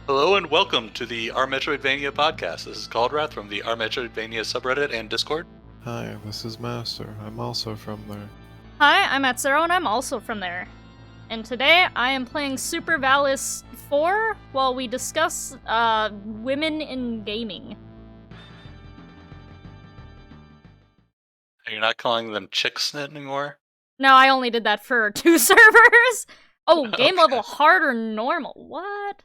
Hello and welcome to the Our Metroidvania podcast. This is Cauldrath from the Our Metroidvania subreddit and Discord. Hi, this is Master. I'm also from there. Hi, I'm Atcero and I'm also from there. And today I am playing Super Valis 4 while we discuss women in gaming. You're not calling them chicks anymore? No, I only did that for 2 servers! Oh, game Okay. level hard or normal? What?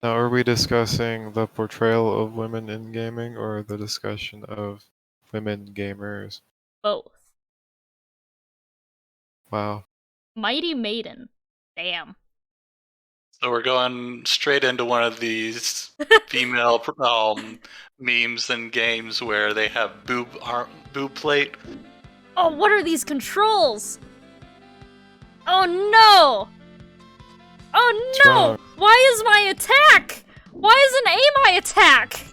Now, are we discussing the portrayal of women in gaming or the discussion of women gamers? Both. Wow. Mighty Maiden. Damn. So we're going straight into one of these female memes and games where they have boob plate. Oh, what are these controls? Oh no! Oh What's no! wrong? Why is my attack? Why isn't A my attack?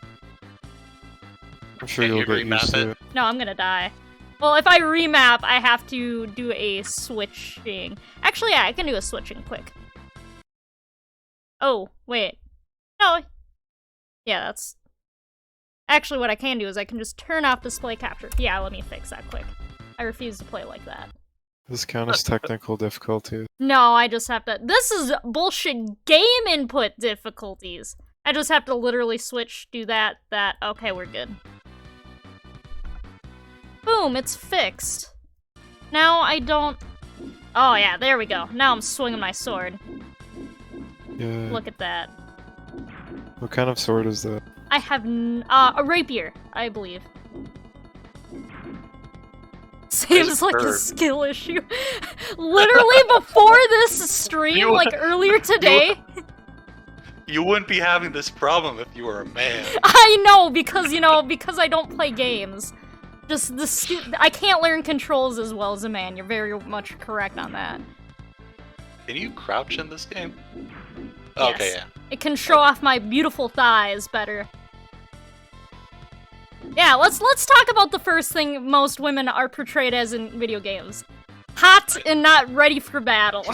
I'm sure Can you'll you get used remap to it? it. No, I'm gonna die. Well, if I remap, I have to do a switching. Actually, yeah, I can do a switching quick. Oh, wait. No. Yeah, that's... Actually, what I can do is I can just turn off display capture. Yeah, let me fix that quick. I refuse to play like that. This count as technical difficulties. No, I just have to... This is bullshit game input difficulties. I just have to literally switch, do that. Okay, we're good. Boom, it's fixed. Now I don't... Oh yeah, there we go. Now I'm swinging my sword. Yeah. Look at that. What kind of sword is that? I have a rapier, I believe. Seems like a bird. skill issue. Literally before this stream, You- like earlier today, You wouldn't be having this problem if you were a man. I know, because, because I don't play games. Just I can't learn controls as well as a man. You're very much correct on that. Can you crouch in this game? Yes. Okay, yeah. It can show off my beautiful thighs better. Yeah, let's talk about the first thing most women are portrayed as in video games. Hot and not ready for battle.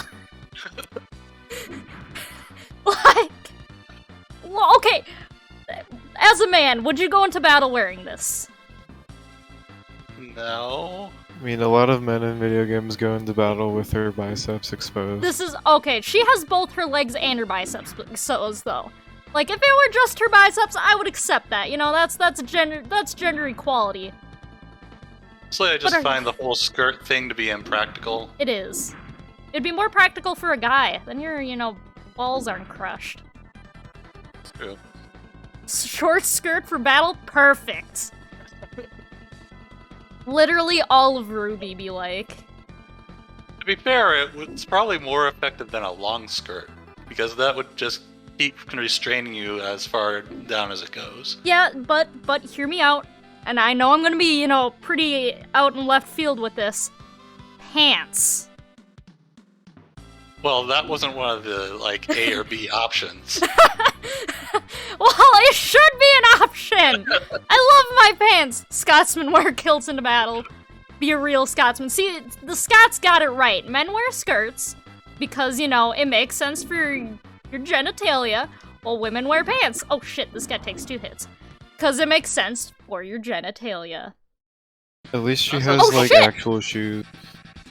Like, well, okay. As a man, would you go into battle wearing this? No. I mean, a lot of men in video games go into battle with their biceps exposed. This is okay. She has both her legs and her biceps exposed, though. Like, if it were just her biceps, I would accept that. You know, that's gender equality. So I just But find the whole skirt thing to be impractical. It is. It'd be more practical for a guy. Then your, balls aren't crushed. True. Short skirt for battle? Perfect. Literally all of Ruby be like. To be fair, it's probably more effective than a long skirt, because that would just keep restraining you as far down as it goes. Yeah, but hear me out. And I know I'm gonna be, pretty out in left field with this. Pants. Well, that wasn't one of the, A or B options. Well, it should be an option! I love my pants! Scotsmen wear kilts into battle. Be a real Scotsman. See, the Scots got it right. Men wear skirts because, it makes sense for your genitalia, while women wear pants. Oh shit, this guy takes 2 hits. Because it makes sense for your genitalia. At least she Oh, has, shit! actual shoes.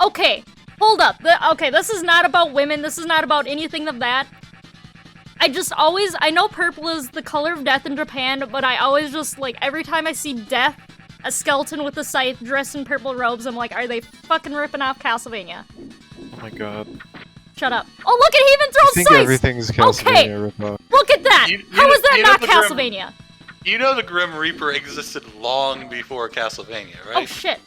Okay, hold up. Okay, this is not about women. This is not about anything of that. I know purple is the color of death in Japan, but I always just, every time I see death, a skeleton with a scythe dressed in purple robes, I'm like, are they fucking ripping off Castlevania? Oh my god. Shut up. Oh, look, he even I throws think scythes! everything's Castlevania ripoff. Look at that! How is that not the Grim- Castlevania? You know the Grim Reaper existed long before Castlevania, Oh, right? shit.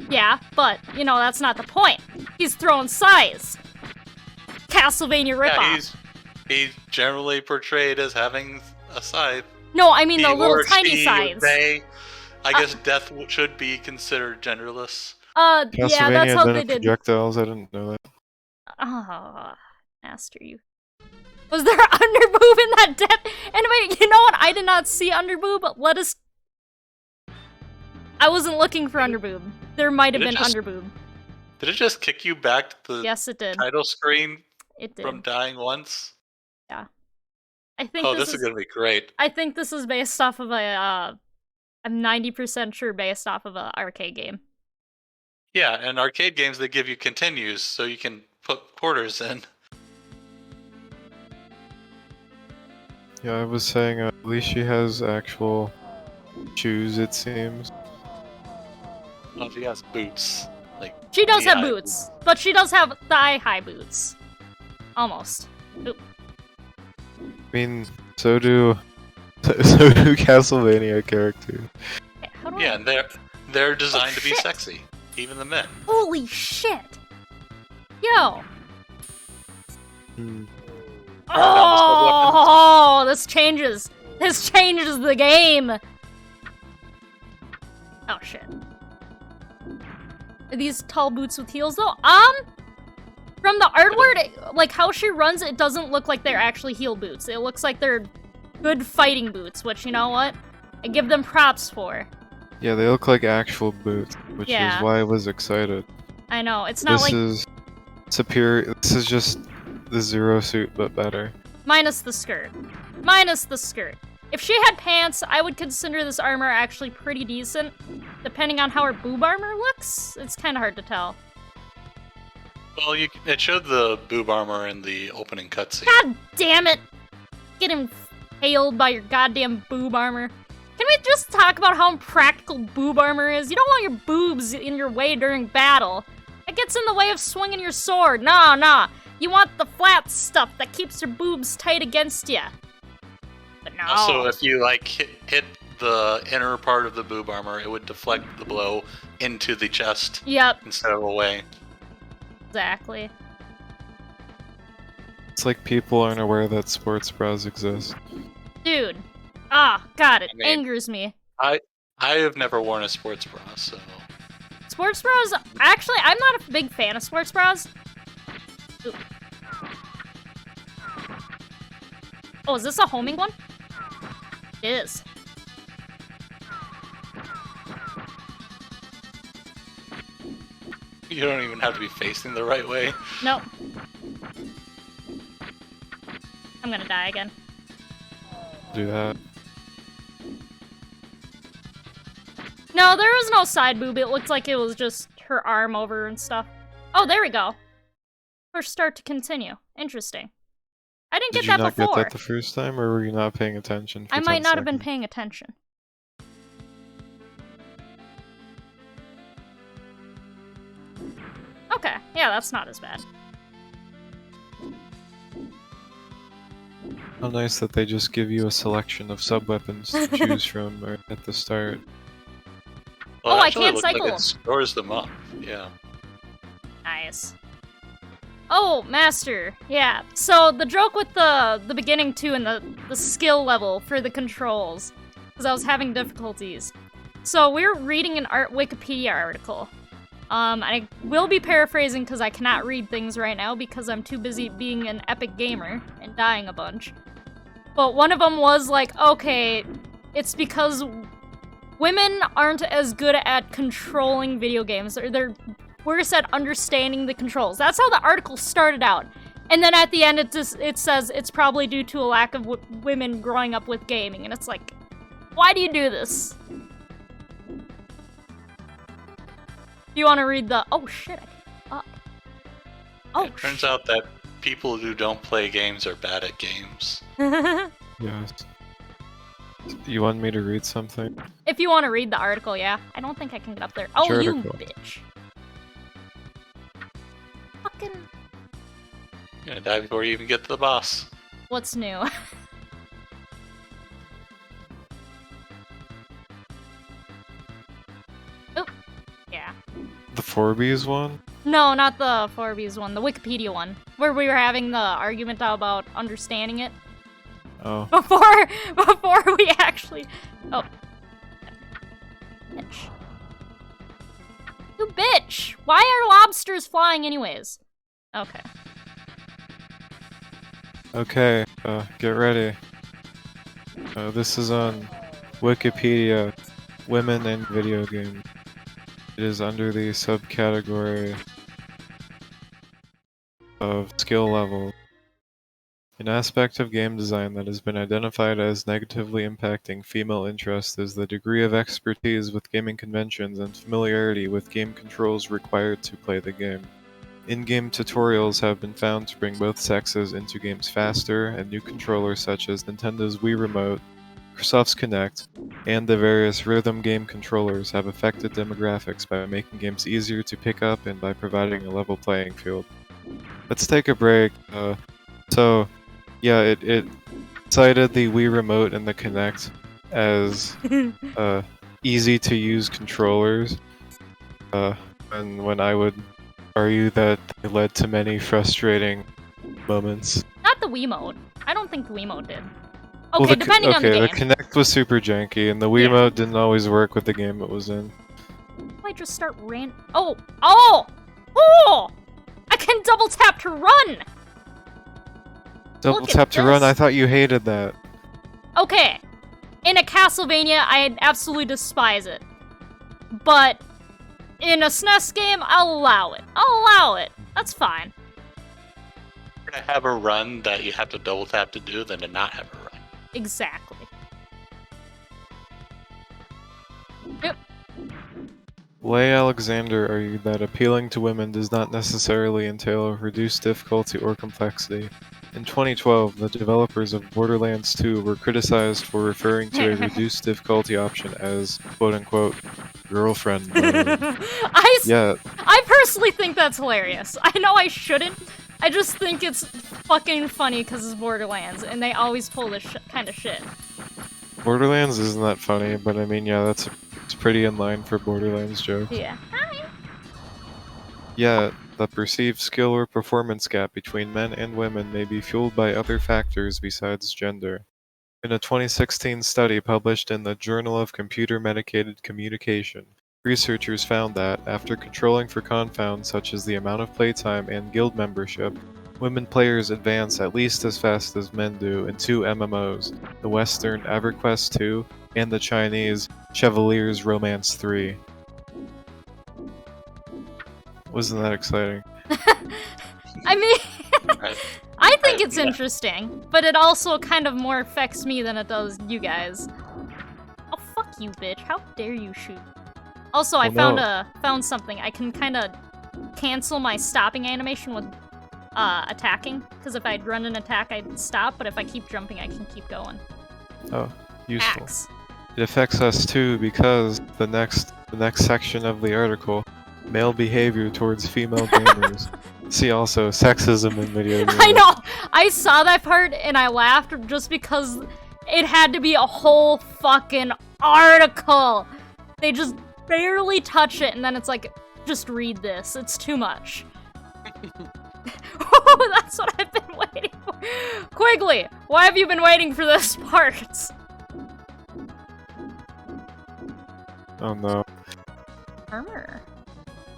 Yeah, but, that's not the point. He's throwing scythes. Castlevania ripoff. Yeah, he's generally portrayed as having a scythe. No, I mean He the little or tiny she or scythes. they. I guess death should be considered genderless. Yeah, Castlevania that's how they invented did. projectiles, I didn't know that. Oh, master you. Was there underboob in that death? Anyway, you know what? I did not see underboob. Let us... I wasn't looking for underboob. There might have Did it been just- underboob. Did it just kick you back to the Yes, it did. title screen It did. from dying once? I think Oh, this is gonna be great. I think this is based off of I'm 90% sure based off of an arcade game. Yeah, and arcade games, they give you continues, so you can put quarters in. Yeah, I was saying at least she has actual shoes, it seems. Oh, she has boots. Like She does have knee-high boots, but she does have thigh-high boots. Almost. Oop. I mean, so do Castlevania characters. Okay, how do Yeah, I... and they're designed to be shit. sexy, even the men. Holy shit! Yo! Hmm. Oh, this changes. This changes the game. Oh shit. Are these tall boots with heels though? From the artwork, like how she runs, it doesn't look like they're actually heel boots. It looks like they're good fighting boots, which, you know what? I give them props for. Yeah, they look like actual boots, which Yeah. is why I was excited. I know, it's not This like... is superior. This is just the Zero suit, but better. Minus the skirt. Minus the skirt. If she had pants, I would consider this armor actually pretty decent. Depending on how her boob armor looks, it's kind of hard to tell. Well, it showed the boob armor in the opening cutscene. God damn it! Get impaled by your goddamn boob armor. Can we just talk about how impractical boob armor is? You don't want your boobs in your way during battle. It gets in the way of swinging your sword. Nah. You want the flat stuff that keeps your boobs tight against you. But no. Also, if you like hit the inner part of the boob armor, it would deflect the blow into the chest Yep, instead of away. exactly. It's like people aren't aware that sports bras exist. Dude. God, it I mean- angers me. I have never worn a sports bra, so Sports bras, actually, I'm not a big fan of sports bras. Ooh. Oh, is this a homing one? It is. you don't even have to be facing the right way. Nope. I'm gonna die again. Do that. No, there was no side boob. It looked like it was just her arm over and stuff. Oh, there we go. First start to continue. Interesting. I didn't Did get you that not before. get that the first time, or were you not paying attention? For I might 10 not have been seconds? paying attention. Okay, yeah, that's not as bad. How nice that they just give you a selection of sub-weapons to choose from right at the start. Well, Oh, I actually, can't it looks cycle like them. it stores them up. Yeah. Nice. Oh, master. Yeah. So the joke with the beginning too and the skill level for the controls, because I was having difficulties. So we're reading an Wikipedia article. I will be paraphrasing because I cannot read things right now because I'm too busy being an epic gamer and dying a bunch. But one of them was like, okay, it's because women aren't as good at controlling video games. They're worse at understanding the controls. That's how the article started out. And then at the end, it says it's probably due to a lack of women growing up with gaming. And it's like, why do you do this? Do you want to read the... Oh, shit. Oh, It turns out that people who don't play games are bad at games. Yes. You want me to read something? If you want to read the article, yeah. I don't think I can get up there. Oh, Which you article? bitch. Fucking... You're gonna die before you even get to the boss. What's new? Oop. Yeah. The 4Bs one? No, not the 4Bs one. The Wikipedia one. Where we were having the argument about understanding it. Oh. Before we actually... Oh. Bitch. You bitch! Why are lobsters flying anyways? Okay. Okay, get ready. This is on Wikipedia, Women in Video Games. It is under the subcategory of skill level. An aspect of game design that has been identified as negatively impacting female interest is the degree of expertise with gaming conventions and familiarity with game controls required to play the game. In-game tutorials have been found to bring both sexes into games faster, and new controllers such as Nintendo's Wii Remote, Microsoft's Kinect, and the various rhythm game controllers have affected demographics by making games easier to pick up and by providing a level playing field. Let's take a break. Yeah, it cited the Wii Remote and the Kinect as easy to use controllers, and when I would argue that they led to many frustrating moments. Not the Wiimote. I don't think the Wiimote did. Well, Okay, depending on the game. the Kinect was super janky, and the Wiimote didn't always work with the game it was in. I just start Oh! I can double tap to run! Double Look at tap to run, this. I thought you hated that. Okay, in a Castlevania, I absolutely despise it. But in a SNES game, I'll allow it. That's fine. To have a run that you have to double tap to do than to not have a run. Exactly. Yep. Leigh Alexander argued that appealing to women does not necessarily entail reduced difficulty or complexity. In 2012, the developers of Borderlands 2 were criticized for referring to a reduced difficulty option as quote-unquote girlfriend mode. I personally think that's hilarious. I know I shouldn't. I just think it's fucking funny because it's Borderlands, and they always pull this kind of shit. Borderlands isn't that funny, but I mean, yeah, it's pretty in line for Borderlands jokes. Yeah. Hi. Yeah, the perceived skill or performance gap between men and women may be fueled by other factors besides gender. In a 2016 study published in the Journal of Computer Medicated Communication, researchers found that, after controlling for confounds such as the amount of playtime and guild membership, women players advance at least as fast as men do in two MMOs, the Western EverQuest 2 and the Chinese Chevalier's Romance 3. Wasn't that exciting? I mean, I think it's Yeah. interesting, but it also kind of more affects me than it does you guys. Oh, fuck you, bitch. How dare you shoot? Also, I found something. I can kind of cancel my stopping animation with attacking, because if I'd run an attack, I'd stop, but if I keep jumping, I can keep going. Oh, useful. Axe. It affects us too because the next section of the article, male behavior towards female gamers. See also sexism in video games. I know! I saw that part and I laughed just because it had to be a whole fucking article. They just barely touch it and then it's like, just read this. It's too much. That's what I've been waiting for. Quigley, why have you been waiting for this part? Oh no. Armor.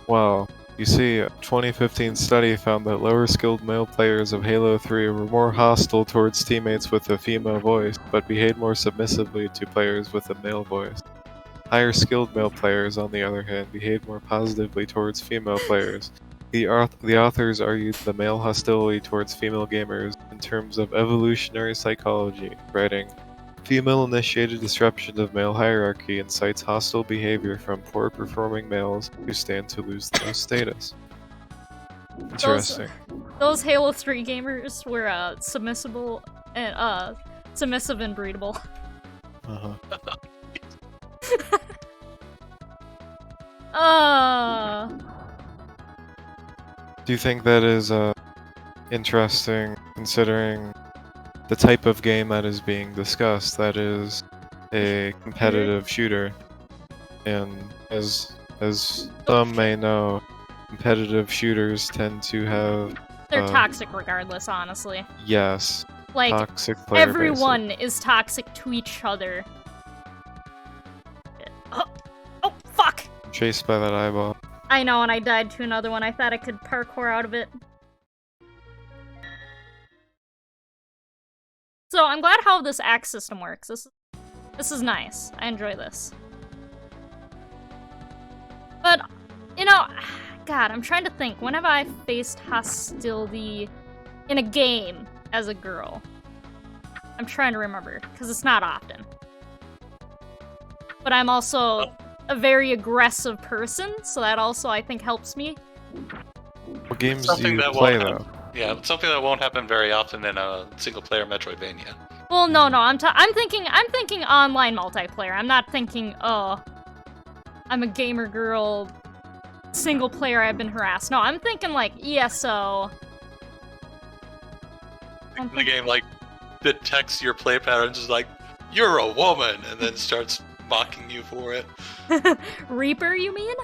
Well, you see, a 2015 study found that lower skilled male players of Halo 3 were more hostile towards teammates with a female voice, but behaved more submissively to players with a male voice. Higher skilled male players, on the other hand, behaved more positively towards female players. The authors argued the male hostility towards female gamers in terms of evolutionary psychology, writing, female-initiated disruption of male hierarchy incites hostile behavior from poor-performing males who stand to lose the most status. Interesting. Those Halo 3 gamers were submissive and breedable. Uh-huh. Do you think that is interesting, considering the type of game that is being discussed, that is a competitive shooter? And as some may know, competitive shooters tend to have... They're toxic regardless, honestly. Yes. Like, toxic player everyone is toxic to each other. Oh, fuck! I'm chased by that eyeball. I know, and I died to another one. I thought I could parkour out of it. So, I'm glad how this axe system works. This is nice. I enjoy this. But, you know, God, I'm trying to think. When have I faced hostility in a game as a girl? I'm trying to remember, because it's not often. But I'm also a very aggressive person, so that also, I think, helps me. What games do you play, though? Yeah, something that won't happen very often in a single-player Metroidvania. Well, no, I'm thinking online multiplayer. I'm not thinking, oh, I'm a gamer girl, single player, I've been harassed. No, I'm thinking like ESO. The game like detects your play patterns, is like, you're a woman, and then starts mocking you for it. Reaper, you mean?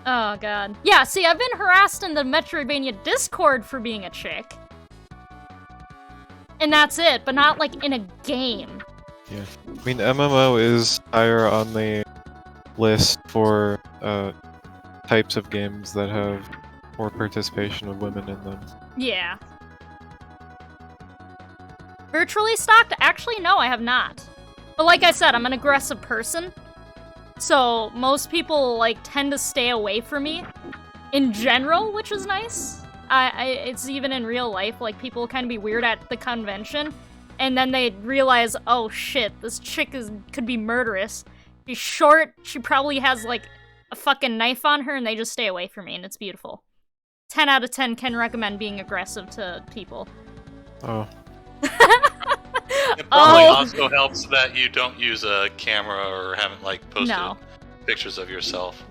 Oh god. Yeah, see, I've been harassed in the Metroidvania Discord for being a chick. And that's it, but not like in a game. Yeah. I mean, MMO is higher on the list for types of games that have more participation of women in them. Yeah. Virtually stocked? Actually, no, I have not. But like I said, I'm an aggressive person. So most people like tend to stay away from me in general, which is nice. It's even in real life, like people kind of be weird at the convention, and then they realize, oh shit, this chick could be murderous. She's short, she probably has like a fucking knife on her, and they just stay away from me, and it's beautiful. 10 out of 10 can recommend being aggressive to people. Oh. It probably also helps that you don't use a camera or haven't like posted pictures of yourself.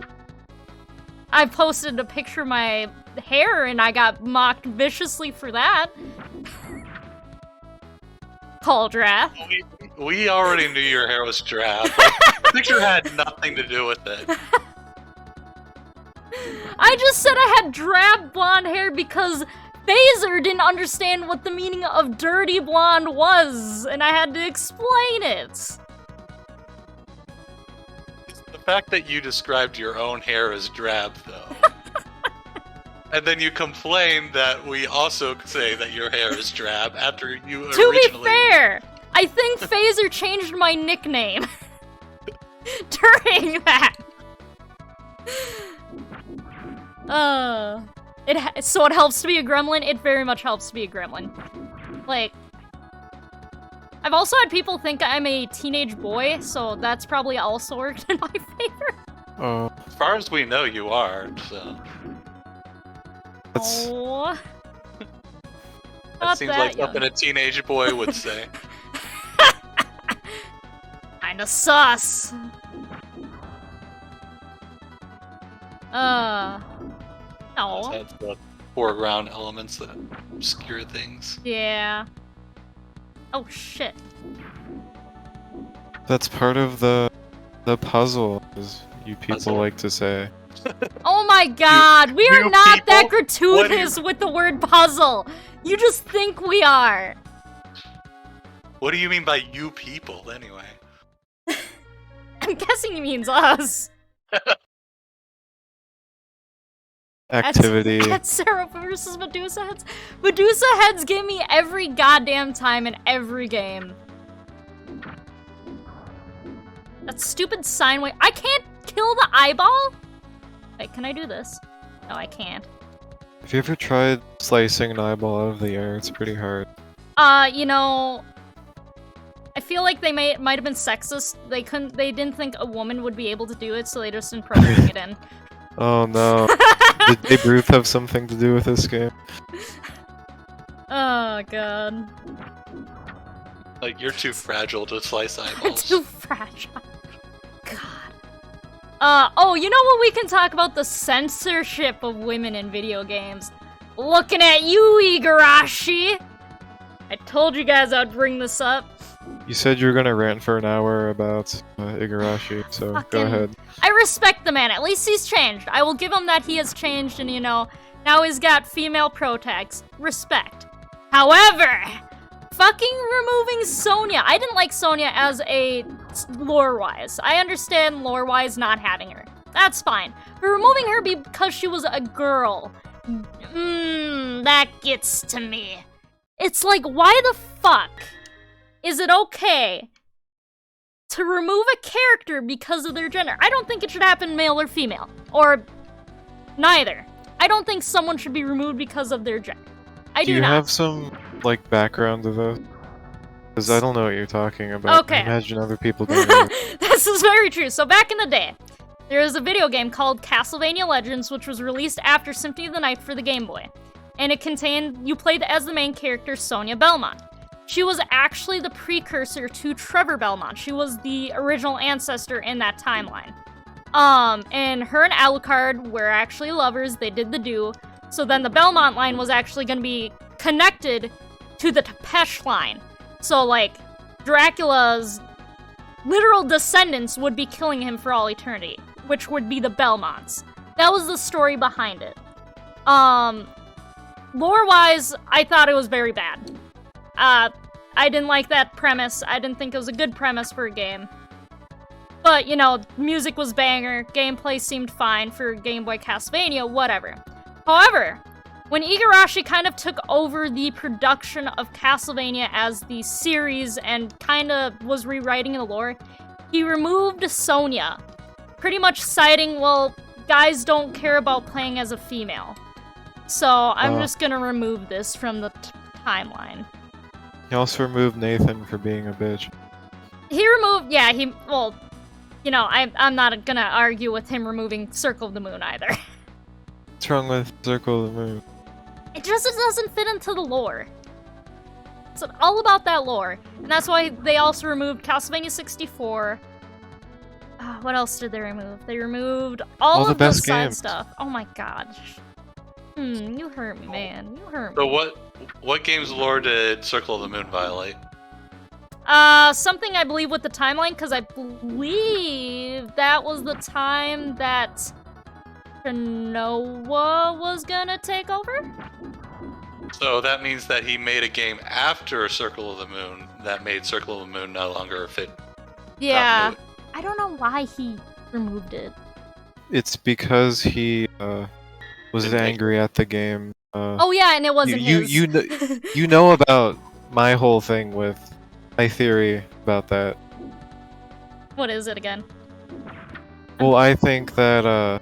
I posted a picture of my hair and I got mocked viciously for that. Cauldrath. We already knew your hair was drab. The picture had nothing to do with it. I just said I had drab blonde hair because Phaser didn't understand what the meaning of dirty blonde was, and I had to explain it. The fact that you described your own hair as drab, though. And then you complain that we also say that your hair is drab after you originally... To be fair, I think Phaser changed my nickname during that. So it helps to be a gremlin? It very much helps to be a gremlin. Like, I've also had people think I'm a teenage boy, so that's probably also worked in my favor. Oh. As far as we know, you are, so... Oh. That seems like something a teenage boy would say. Kinda sus. No. That's the foreground elements that obscure things. Yeah. Oh shit. That's part of the puzzle, as you people like to say. Oh my god, we are not people? that gratuitous with the word puzzle. You just think we are. What do you mean by you people, anyway? I'm guessing he means us. Activity. Atcero versus Medusa heads. Medusa heads give me every goddamn time in every game. That stupid sine wave. I can't kill the eyeball? Wait, can I do this? No, I can't. Have you ever tried slicing an eyeball out of the air? It's pretty hard. You know, I feel like they might have been sexist. They didn't think a woman would be able to do it, so they just didn't program it in. Oh no. Did Babe Ruth have something to do with this game? Oh god. Like, you're too fragile to slice eyeballs. Too fragile. God. Oh, you know what we can talk about? The censorship of women in video games. Looking at you, Igarashi! I told you guys I'd bring this up. You said you were gonna rant for an hour about Igarashi, so go ahead. I respect the man. At least he's changed. I will give him that he has changed, and you know, now he's got female protags. Respect. However, fucking removing Sonya. I didn't like Sonya as a lore-wise. I understand lore-wise not having her. That's fine. But removing her because she was a girl. That gets to me. It's like, why the fuck is it okay to remove a character because of their gender. I don't think it should happen male or female. Or neither. I don't think someone should be removed because of their gender. I do you not. have some, like, background to this? Because I don't know what you're talking about. Okay. I imagine other people don't know. This is very true. So back in the day, there was a video game called Castlevania Legends, which was released after Symphony of the Night for the Game Boy. And it contained, you played as the main character, Sonia Belmont. She was actually the precursor to Trevor Belmont. She was the original ancestor in that timeline. And her and Alucard were actually lovers. They did the do. So then the Belmont line was actually going to be connected to the Tepesh line. So, like, Dracula's literal descendants would be killing him for all eternity, which would be the Belmonts. That was the story behind it. Lore-wise, I thought it was very bad. I didn't like that premise. I didn't think it was a good premise for a game. But, you know, music was banger, gameplay seemed fine for Game Boy Castlevania, whatever. However, when Igarashi kind of took over the production of Castlevania as the series and kind of was rewriting the lore, he removed Sonia, pretty much citing, well, guys don't care about playing as a female. So I'm just gonna remove this from the timeline. He also removed Nathan for being a bitch. He removed, yeah, well, you know, I'm not gonna argue with him removing Circle of the Moon either. What's wrong with Circle of the Moon? It just doesn't fit into the lore. It's all about that lore. And that's why they also removed Castlevania 64. What else did they remove? They removed all the of the best side games. stuff. Oh my god. You hurt me, man. You hurt So me. what game's lore did Circle of the Moon violate? Something I believe with the timeline, because I believe that was the time that Noah was gonna take over? So that means that he made a game after Circle of the Moon that made Circle of the Moon no longer fit. Yeah. continuity. I don't know why he removed it. It's because he was Didn't make angry at the game. Oh yeah, and it wasn't his. You know about my whole thing with my theory about that. What is it again? Well, I think that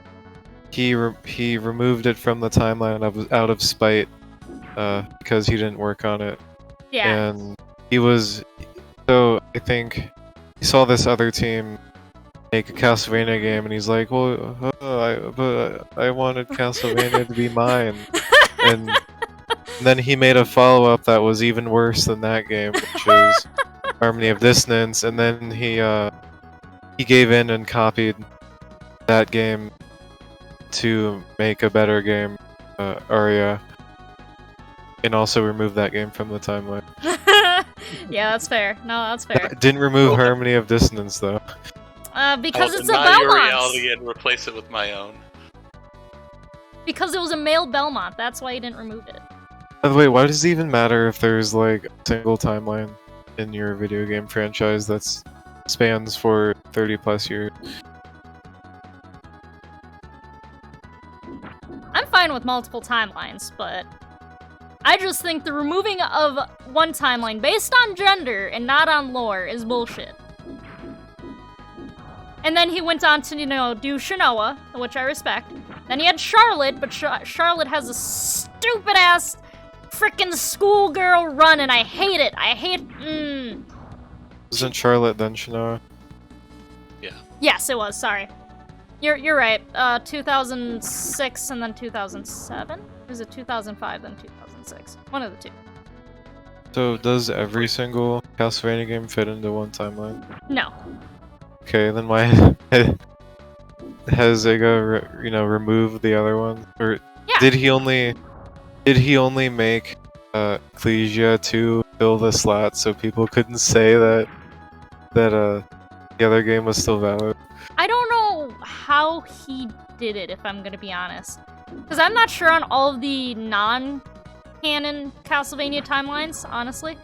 he removed it from the timeline out of spite because he didn't work on it. Yeah. And he was so I think he saw this other team make a Castlevania game, and he's like, "Well, I wanted Castlevania to be mine," and then he made a follow-up that was even worse than that game, which is Harmony of Dissonance, and then he gave in and copied that game to make a better game, Aria, and also remove that game from the timeline. Yeah, that's fair. No, that's fair. Didn't remove Harmony of Dissonance though. Because it's a deny your Belmont. reality and replace it with my own. Because it was a male Belmont. That's why he didn't remove it. By the way, why does it even matter if there's like a single timeline in your video game franchise that spans for 30 plus years? I'm fine with multiple timelines, but I just think the removing of one timeline based on gender and not on lore is bullshit. And then he went on to, you know, do Shinoa, which I respect. Then he had Charlotte, but Charlotte has a stupid-ass frickin' schoolgirl run, and I hate it. I hate... Wasn't Charlotte then Shinoa? Yes, it was, sorry. You're right. 2006 and then 2007? Or is it 2005 then 2006? One of the two. So does every single Castlevania game fit into one timeline? No. Okay, then why has Sega removed the other one? Or Yeah. did he only make Ecclesia to fill the slot so people couldn't say that the other game was still valid? I don't know how he did it, if I'm gonna be honest. Because I'm not sure on all of the non-canon Castlevania timelines, honestly.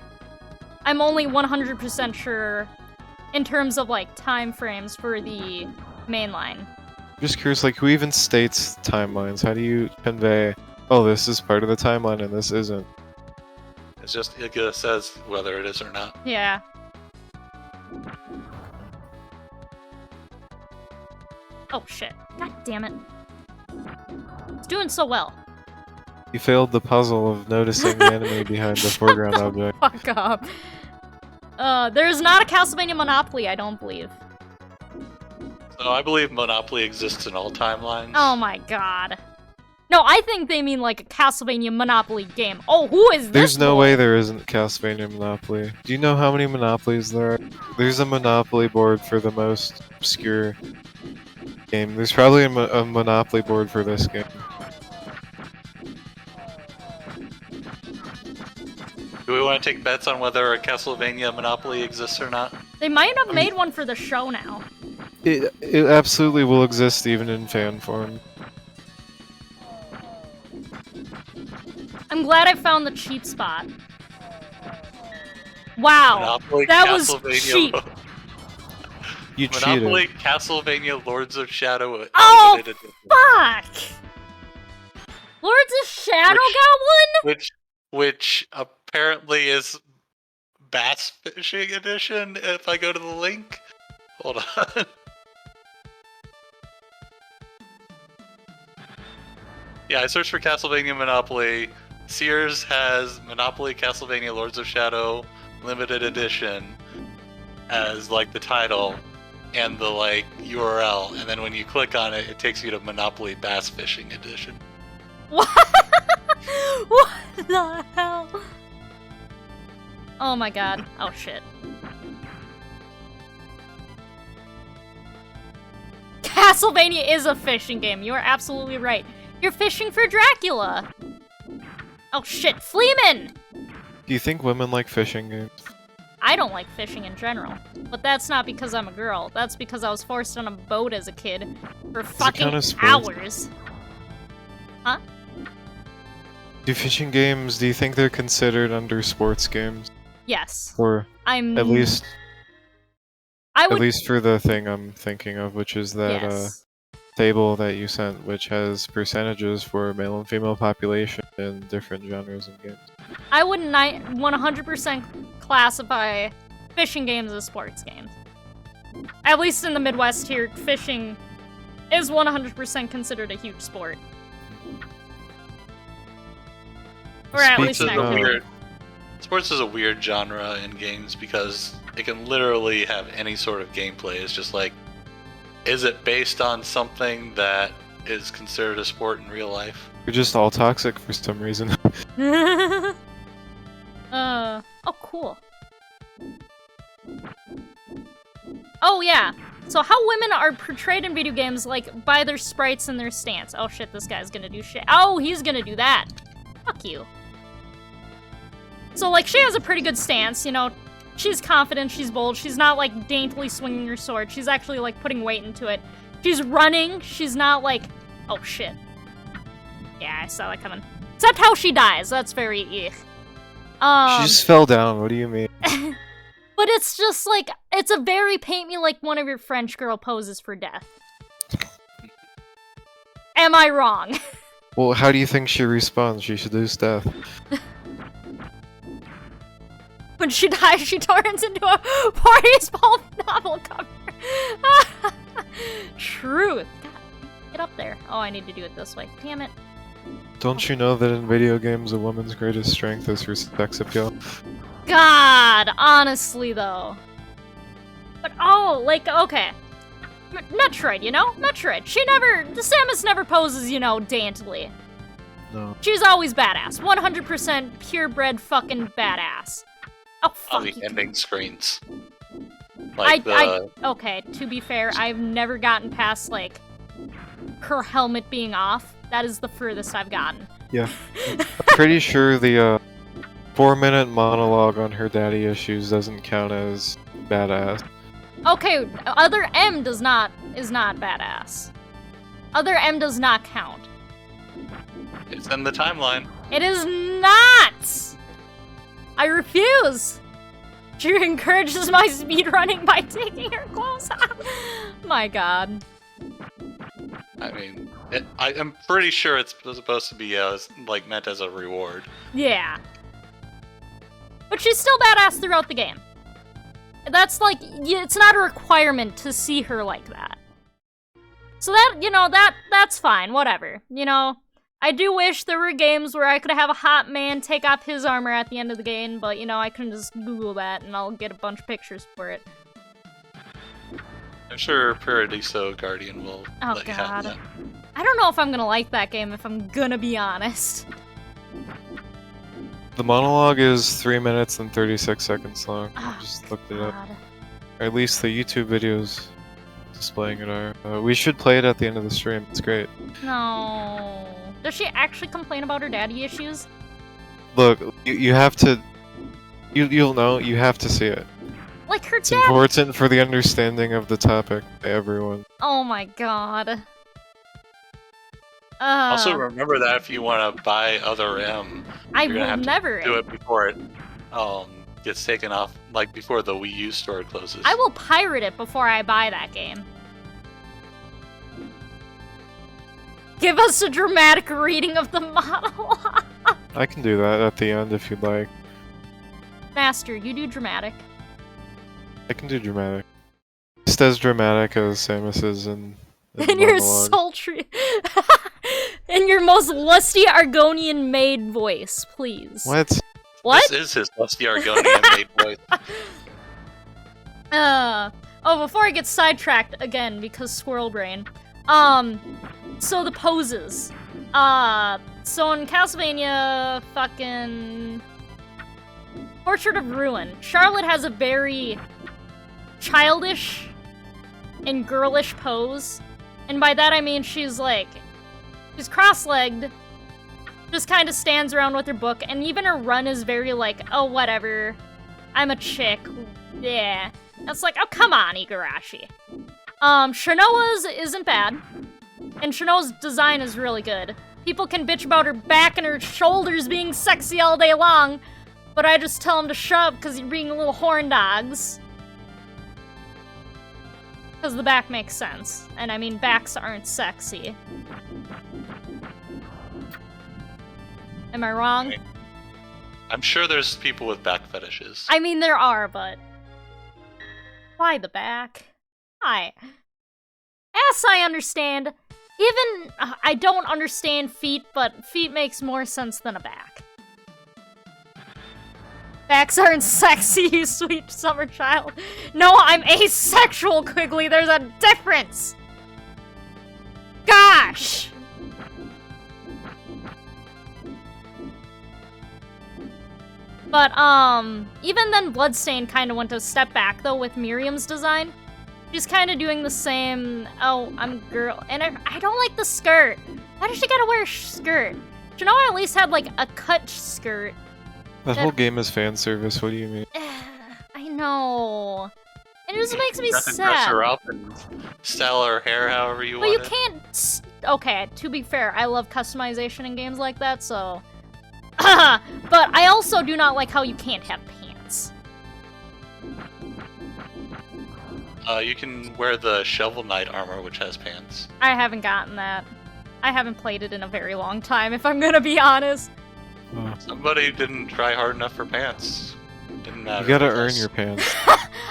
I'm only 100% sure in terms of, like, time frames for the mainline. Just curious, like, who even states timelines? How do you convey, oh, this is part of the timeline and this isn't? It just says whether it is or not. Yeah. Oh shit. God damn it. It's doing so well. You failed the puzzle of noticing the enemy behind the foreground object. Fuck up. There's not a Castlevania Monopoly, I don't believe. So I believe Monopoly exists in all timelines. Oh my god. No, I think they mean like a Castlevania Monopoly game. Oh, who is this? There's no boy? way there isn't Castlevania Monopoly. Do you know how many Monopolies there are? There's a Monopoly board for the most obscure game. There's probably a Monopoly board for this game. Do we want to take bets on whether a Castlevania Monopoly exists or not? They might have made one for the show now. It absolutely will exist even in fan form. I'm glad I found the cheap spot. Wow, Monopoly that was Castlevania cheap. You Monopoly cheated. Castlevania Lords of Shadow. Oh, Limited Edition. fuck! Lords of Shadow got one? Which apparently is Bass Fishing Edition, if I go to the link. Hold on. Yeah, I searched for Castlevania Monopoly. Sears has Monopoly Castlevania Lords of Shadow Limited Edition as like the title and the like URL, and then when you click on it, it takes you to Monopoly Bass Fishing Edition. What? What the hell? Oh my god. Oh shit. Castlevania is a fishing game. You are absolutely right. You're fishing for Dracula. Oh shit, Fleeman! Do you think women like fishing games? I don't like fishing in general. But that's not because I'm a girl. That's because I was forced on a boat as a kid for fucking count as sports? hours. Huh? Do fishing games, do you think they're considered under sports games? Yes. Or I'm... at least I at would... least for the thing I'm thinking of, which is that yes. table that you sent, which has percentages for male and female population in different genres of games. I would 100% classify fishing games as sports games. At least in the Midwest here, fishing is 100% considered a huge sport. Or at least an activity. Sports is a weird genre in games because it can literally have any sort of gameplay. It's just like, is it based on something that is considered a sport in real life? You're just all toxic for some reason. Oh, cool. Oh, yeah. So how women are portrayed in video games, like, by their sprites and their stance. Oh, shit, this guy's gonna do shit. Oh, he's gonna do that. Fuck you. So, like, she has a pretty good stance, you know. She's confident, she's bold, she's not, like, daintily swinging her sword. She's actually, like, putting weight into it. She's running, she's not, like... Oh, shit. Yeah, I saw that coming. Except how she dies, that's very eek. She just fell down, what do you mean? But it's just, like, it's a very paint me like one of your French girl poses for death. Am I wrong? Well, how do you think she respawns? She should lose death. When she dies, she turns into a Party's Pulp novel cover. Truth. God, get up there. Oh, I need to do it this way. Damn it. Don't you know that in video games a woman's greatest strength is her sex appeal? God, honestly, though. But, oh, like, okay. Metroid, you know? Metroid. Samus never poses, you know, daintily. No. She's always badass. 100% purebred fucking badass. Oh, On fuck. the ending screens. Like okay, to be fair, I've never gotten past, like, her helmet being off. That is the furthest I've gotten. Yeah. I'm pretty sure the 4-minute monologue on her daddy issues doesn't count as badass. Okay, Other M is not badass. Other M does not count. It's in the timeline. It is not! I refuse! She encourages my speedrunning by taking her clothes off. My god. I mean, I am pretty sure it's supposed to be like meant as a reward. Yeah. But she's still badass throughout the game. That's like, it's not a requirement to see her like that. So that, you know, that's fine, whatever. You know, I do wish there were games where I could have a hot man take off his armor at the end of the game, but, you know, I can just Google that and I'll get a bunch of pictures for it. I'm sure Paradiso Guardian will Oh, let you have God. that. I don't know if I'm gonna like that game, if I'm gonna be honest. The monologue is 3 minutes and 36 seconds long. I Oh, just looked it up. God. Or at least the YouTube videos displaying it are. We should play it at the end of the stream. It's great. No. Does she actually complain about her daddy issues? Look, you have to. You'll know. You have to see it. Like her It's dad. important for the understanding of the topic by everyone. Oh my God. Also, remember that if you want to buy other M, I you're gonna will have to never. do it before it gets taken off, like before the Wii U store closes. I will pirate it before I buy that game. Give us a dramatic reading of the monologue. I can do that at the end if you'd like. Master, you do dramatic. I can do dramatic. Just as dramatic as Samus's in In your monologue. sultry... In your most lusty Argonian maid voice, please. What? What? This is his lusty Argonian made voice. Oh, before I get sidetracked again, because squirrel brain. So the poses. So in Castlevania fucking... Portrait of Ruin, Charlotte has a very childish and girlish pose. And by that I mean she's like... She's cross-legged, just kind of stands around with her book, and even her run is very like, oh, whatever, I'm a chick, yeah. And it's like, oh, come on, Igarashi. Shanoa's isn't bad, and Shanoa's design is really good. People can bitch about her back and her shoulders being sexy all day long, but I just tell them to shut up because you're being little horn dogs. Because the back makes sense, and I mean, backs aren't sexy. Am I wrong? I'm sure there's people with back fetishes. I mean, there are, but... Why the back? Why? Yes, I understand. Even... I don't understand feet, but feet makes more sense than a back. Backs aren't sexy, you sweet summer child. No, I'm asexual, Quigley. There's a difference. Gosh! But, even then Bloodstained kind of went a step back, though, with Miriam's design. She's kind of doing the same, oh, I'm a girl, and I don't like the skirt. Why does she gotta wear a skirt? Do you know I at least had, like, a cut skirt? That whole game is fan service. What do you mean? I know. And it just makes me You have to sad. dress her up and style her hair however you But want. you can't... Okay, to be fair, I love customization in games like that, so... But I also do not like how you can't have pants. You can wear the Shovel Knight armor, which has pants. I haven't gotten that. I haven't played it in a very long time, if I'm gonna be honest. Somebody didn't try hard enough for pants. Didn't matter. You gotta with earn us. your pants.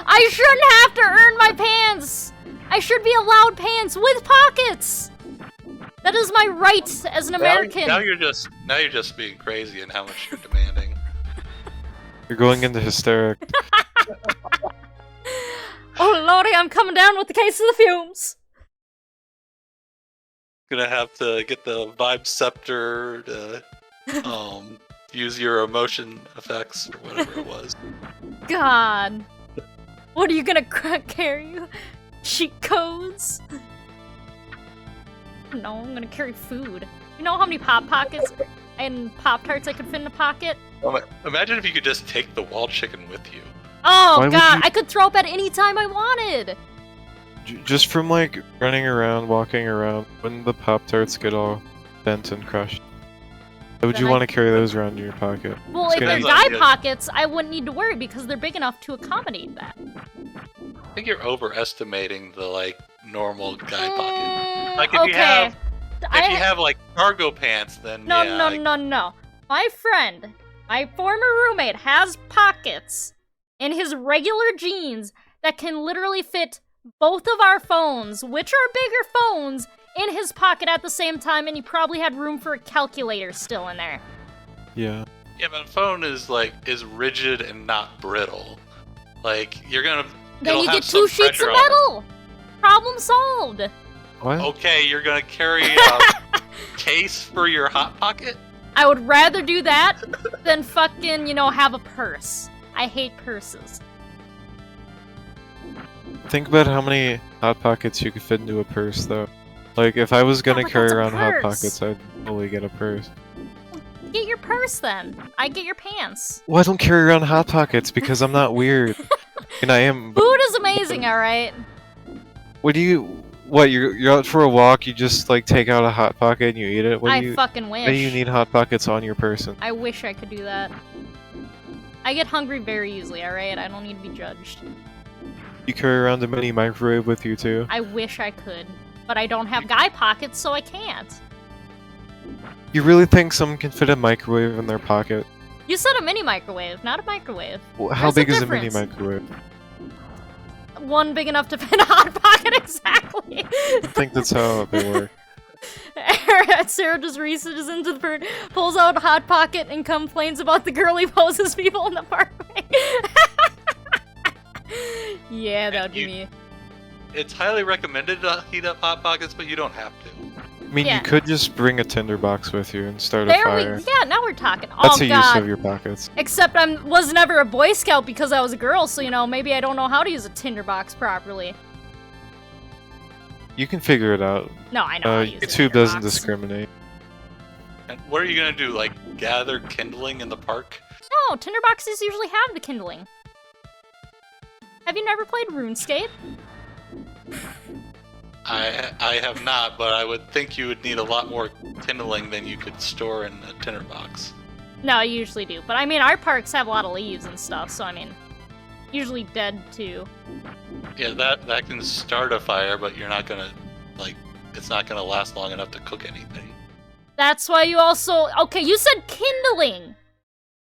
I shouldn't have to earn my pants! I should be allowed pants with pockets! That is my right as an American. Now you're just being crazy in how much you're demanding. You're going into hysteric. Oh lordy, I'm coming down with the case of the fumes! Gonna have to get the vibe scepter to use your emotion effects or whatever it was. God. What are you gonna carry? Cheat codes? No, I'm gonna carry food. You know how many Pop Pockets and Pop-Tarts I could fit in a pocket? Imagine if you could just take the wall chicken with you. Oh Why would god, you- I could throw up at any time I wanted! Just from like running around, walking around, when the Pop-Tarts get all bent and crushed. Why would Then you I- want to carry those around in your pocket? Well, It's if gonna they're be- guy Yeah. pockets, I wouldn't need to worry because they're big enough to accommodate that. I think you're overestimating the like normal guy pocket. Mm, Like if okay. you have I- if you have like cargo pants, then No, yeah. no, like- no, no. My friend, my former roommate, has pockets in his regular jeans that can literally fit both of our phones, which are bigger phones, in his pocket at the same time, and he probably had room for a calculator still in there. Yeah. Yeah, but a phone is rigid and not brittle. Like, you're gonna. Then it'll you have get 2 some sheets of pressure on it. metal! Problem solved! What? Okay, you're gonna carry a case for your Hot Pocket? I would rather do that than fucking, have a purse. I hate purses. Think about how many Hot Pockets you could fit into a purse, though. Like, if I was gonna but carry that's a around Hot purse. Pockets, I'd fully get a purse. Get your purse then. I get your pants. Well, I don't carry around Hot Pockets because I'm not weird. And I am. Food is amazing, alright? You're out for a walk, you just, take out a Hot Pocket and you eat it? I fucking Why do you wish. need Hot Pockets on your person? I wish I could do that. I get hungry very easily, alright? I don't need to be judged. You carry around a mini microwave with you, too? I wish I could. But I don't have guy pockets, so I can't. You really think someone can fit a microwave in their pocket? You said a mini microwave, not a microwave. How There's a big is a mini difference. microwave? One big enough to fit a Hot Pocket, exactly. I think that's how they work. Sarah just reaches into the bird, pulls out a Hot Pocket, and complains about the girl he poses people in the parkway. Yeah, that would be me. It's highly recommended to heat up Hot Pockets, but you don't have to. I mean, Yeah. you could just bring a tinderbox with you and start a There fire. yeah, now we're talking. That's Oh a god. use of your pockets. Except I was never a Boy Scout because I was a girl, so maybe I don't know how to use a tinderbox properly. You can figure it out. No, I know how to use a YouTube doesn't tinderbox. discriminate. And what are you gonna do? Gather kindling in the park? No, tinderboxes usually have the kindling. Have you never played RuneScape? I have not, but I would think you would need a lot more kindling than you could store in a tinderbox. No, I usually do. But our parks have a lot of leaves and stuff, so usually dead too. Yeah, that can start a fire, but you're not gonna it's not gonna last long enough to cook anything. That's why you also. Okay, you said kindling!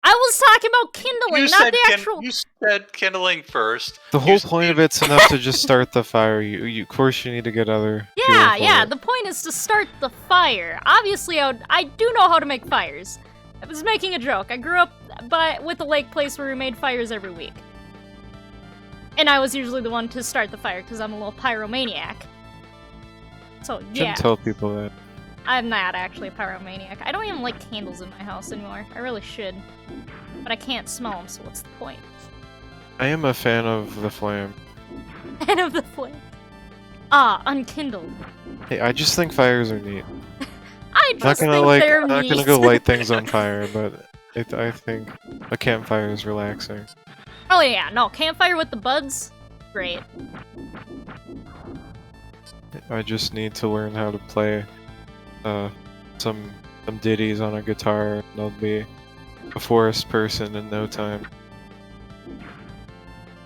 I was talking about kindling, not the actual. You said kindling first. The whole point of it's enough to just start the fire. Of course you need to get other fuel for it. The point is to start the fire. Obviously, I do know how to make fires. I was making a joke. I grew up with a lake place where we made fires every week. And I was usually the one to start the fire because I'm a little pyromaniac. So, yeah. Shouldn't tell people that. I'm not actually a pyromaniac. I don't even like candles in my house anymore. I really should. But I can't smell them, so what's the point? I am a fan of the flame. Fan of the flame. Ah, unkindled. Hey, I just think fires are neat. I Not just gonna think they're I'm not gonna neat. go light things on fire, but I think a campfire is relaxing. Oh yeah, no, campfire with the buds, great. I just need to learn how to play some ditties on a guitar, and I'll be a forest person in no time.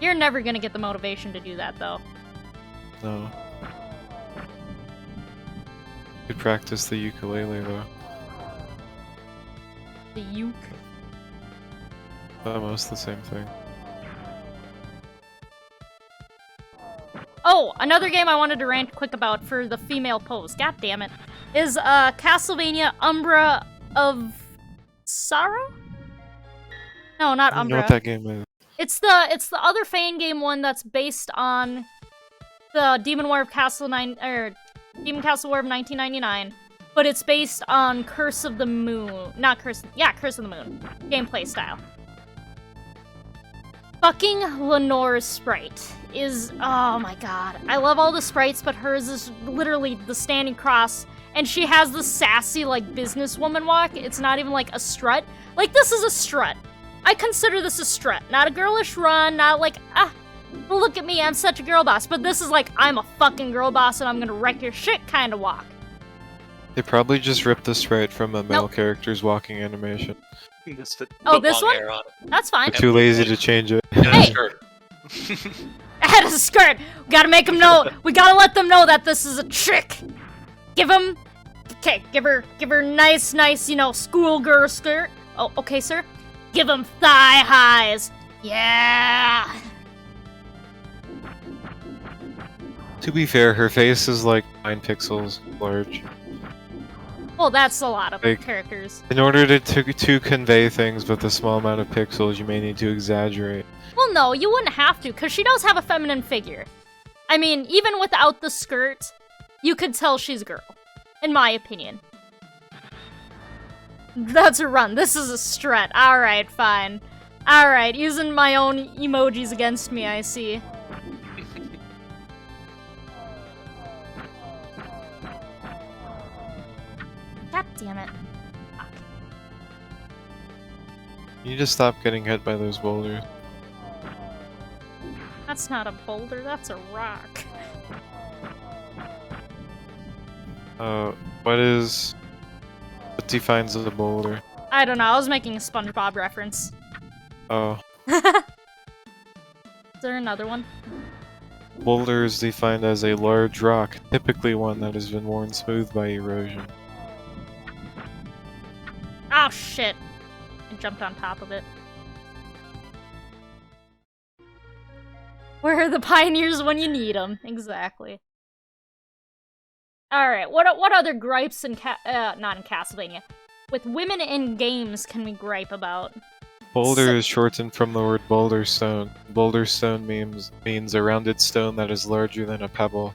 You're never gonna get the motivation to do that, though. No. Could practice the ukulele though. The uke. Almost the same thing. Oh, another game I wanted to rant quick about for the female pose, god damn it, is Castlevania Umbra of Sorrow? No, not I don't know Umbra. what that game is. It's the other fan game one that's based on the Demon War of Demon Castle War of 1999, but it's based on Curse of the Moon. Curse of the Moon gameplay style. Fucking Lenore's sprite is, oh my god. I love all the sprites, but hers is literally the standing cross, and she has the sassy, businesswoman walk. It's not even, a strut. This is a strut. I consider this a strut. Not a girlish run, not look at me, I'm such a girl boss. But this is I'm a fucking girl boss and I'm gonna wreck your shit kind of walk. They probably just ripped the sprite from a male Nope. character's walking animation. Oh, this one? On it. That's fine. They're too lazy to change it. And a Hey! skirt. Add a skirt. We gotta make them know. We gotta let them know that this is a trick. Give her nice, schoolgirl skirt. Oh, okay, sir. Give them thigh highs. Yeah. To be fair, her face is like 9 pixels large. Well, that's a lot of Like- characters. In order to convey things with a small amount of pixels, you may need to exaggerate. Well, no, you wouldn't have to, because she does have a feminine figure. I mean, even without the skirt, you could tell she's a girl, in my opinion. That's a run. This is a strut. Alright, fine. Alright, using my own emojis against me, I see. God damn it. Fuck. You just stop getting hit by those boulders. That's not a boulder, that's a rock. What defines a boulder? I don't know, I was making a SpongeBob reference. Oh, Is there another one? boulder is defined as a large rock, typically one that has been worn smooth by erosion. Oh shit! I jumped on top of it. Where are the pioneers when you need them? Exactly. Alright, what other gripes in not in Castlevania. With women in games can we gripe about? Boulder is shortened from the word boulder stone. Boulder stone means a rounded stone that is larger than a pebble.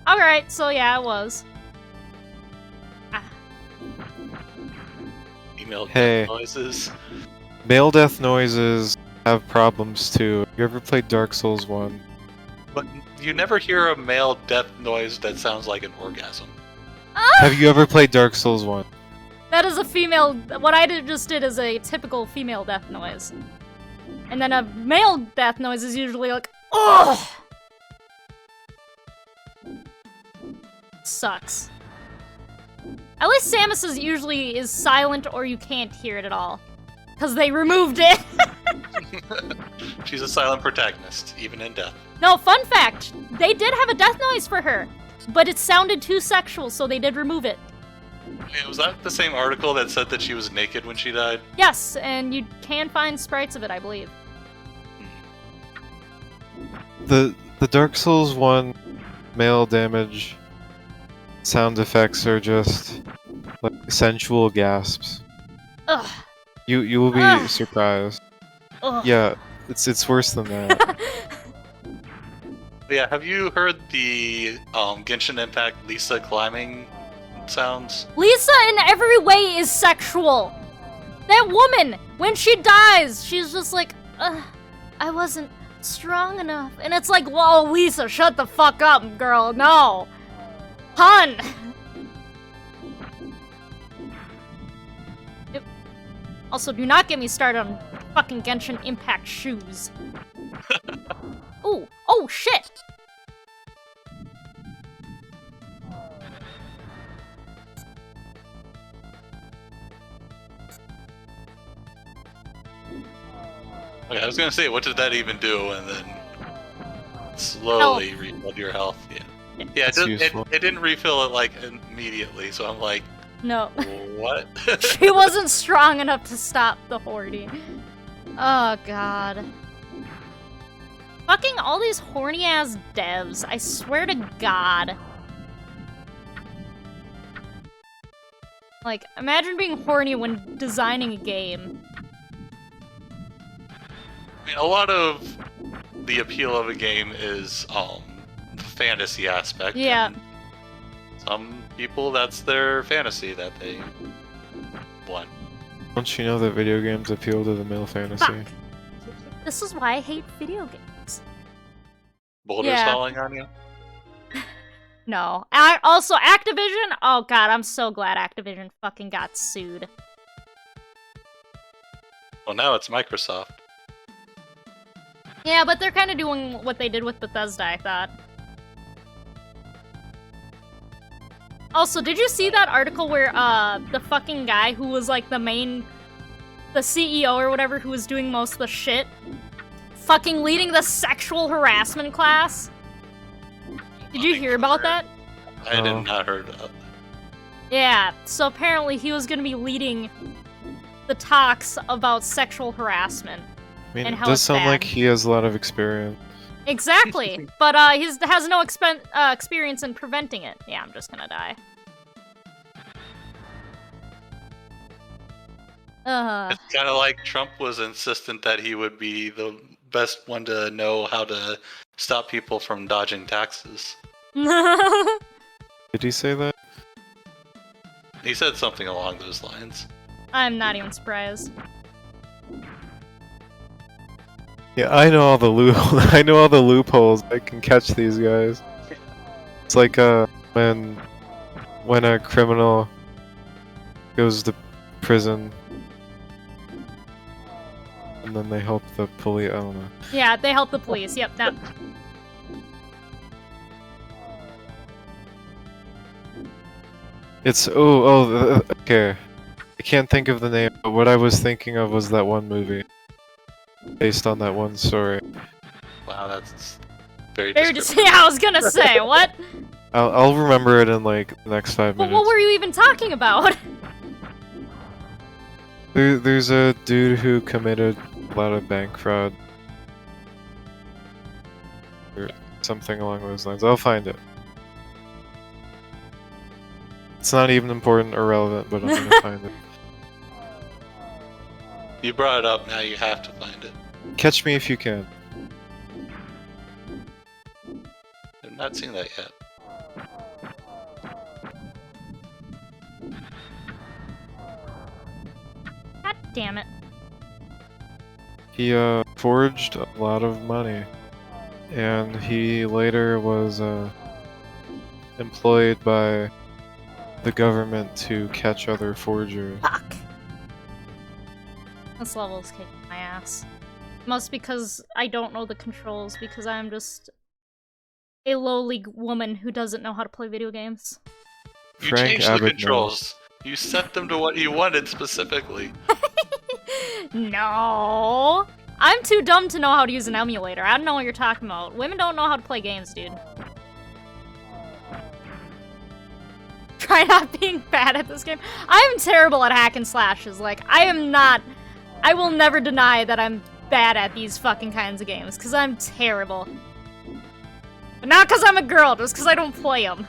Alright, so yeah, it was. Female Hey. noises. Male death noises have problems too. You ever played Dark Souls 1? But you never hear a male death noise that sounds like an orgasm. Have you ever played Dark Souls 1? That is a female. What I just did is a typical female death noise. And then a male death noise is usually like, ugh! Sucks. At least Samus's usually is silent or you can't hear it at all. Because they removed it! She's a silent protagonist, even in death. No, fun fact! They did have a death noise for her. But it sounded too sexual, so they did remove it. Yeah, was that the same article that said that she was naked when she died? Yes, and you can find sprites of it, I believe. The Dark Souls 1 male damage sound effects are just like sensual gasps. Ugh. You will be Ugh. surprised. Ugh. Yeah, it's worse than that. But yeah, have you heard the Genshin Impact Lisa climbing sounds? Lisa in every way is sexual. That woman, when she dies, she's just like, I wasn't strong enough. And it's like, whoa, Lisa, shut the fuck up, girl. No. Hun. Also, do not get me started on fucking Genshin Impact shoes. Ooh. Oh, shit. Okay, I was gonna say, what did that even do? And then slowly refilled your health. Yeah, yeah. It's useful. It didn't refill it like immediately, so I'm like, No. what? She wasn't strong enough to stop the hoarding. Oh, God. Fucking all these horny-ass devs. I swear to God. Like, imagine being horny when designing a game. I mean, a lot of the appeal of a game is the fantasy aspect. Yeah. And some people, that's their fantasy that they want. Don't you know that video games appeal to the male fantasy? Fuck. This is why I hate video games. Boulders Yeah. falling on you. No. Also, Activision? Oh, God, I'm so glad Activision fucking got sued. Well, now it's Microsoft. Yeah, but they're kind of doing what they did with Bethesda, I thought. Also, did you see that article where, the fucking guy who was, like, the CEO or whatever who was doing most of the shit, fucking leading the sexual harassment class? Did you hear about that? I No. did not heard of. Yeah, so apparently he was gonna be leading the talks about sexual harassment. I mean, And it how does it's sound bad. like he has a lot of experience. Exactly, but he has no experience in preventing it. Yeah, I'm just gonna die. It's kind of like Trump was insistent that he would be the best one to know how to stop people from dodging taxes. Did he say that? He said something along those lines. I'm not even surprised. Yeah, I know all the I know all the loopholes. I can catch these guys. It's like when a criminal goes to prison and then they help the police. I don't know. Yeah, they help the police. Yep. That. It's okay. I can't think of the name, but what I was thinking of was that one movie based on that one story. Wow, that's very just. Yeah, I was gonna say what. I'll remember it in like the next 5 minutes. What were you even talking about? There's a dude who committed a lot of bank fraud. Or something along those lines. I'll find it. It's not even important or relevant, but I'm gonna find it. You brought it up, now you have to find it. Catch me if you can. I've not seen that yet. God damn it. He forged a lot of money, and he later was employed by the government to catch other forgers. Fuck. This level's kicking my ass. Must because I don't know the controls, because I'm just a lowly woman who doesn't know how to play video games. You Frank changed the Abagnale. controls. You set them to what you wanted specifically. No! I'm too dumb to know how to use an emulator. I don't know what you're talking about. Women don't know how to play games, dude. Try not being bad at this game. I'm terrible at hack and slashes. Like, I will never deny that I'm bad at these fucking kinds of games, because I'm terrible. But not because I'm a girl, just because I don't play them.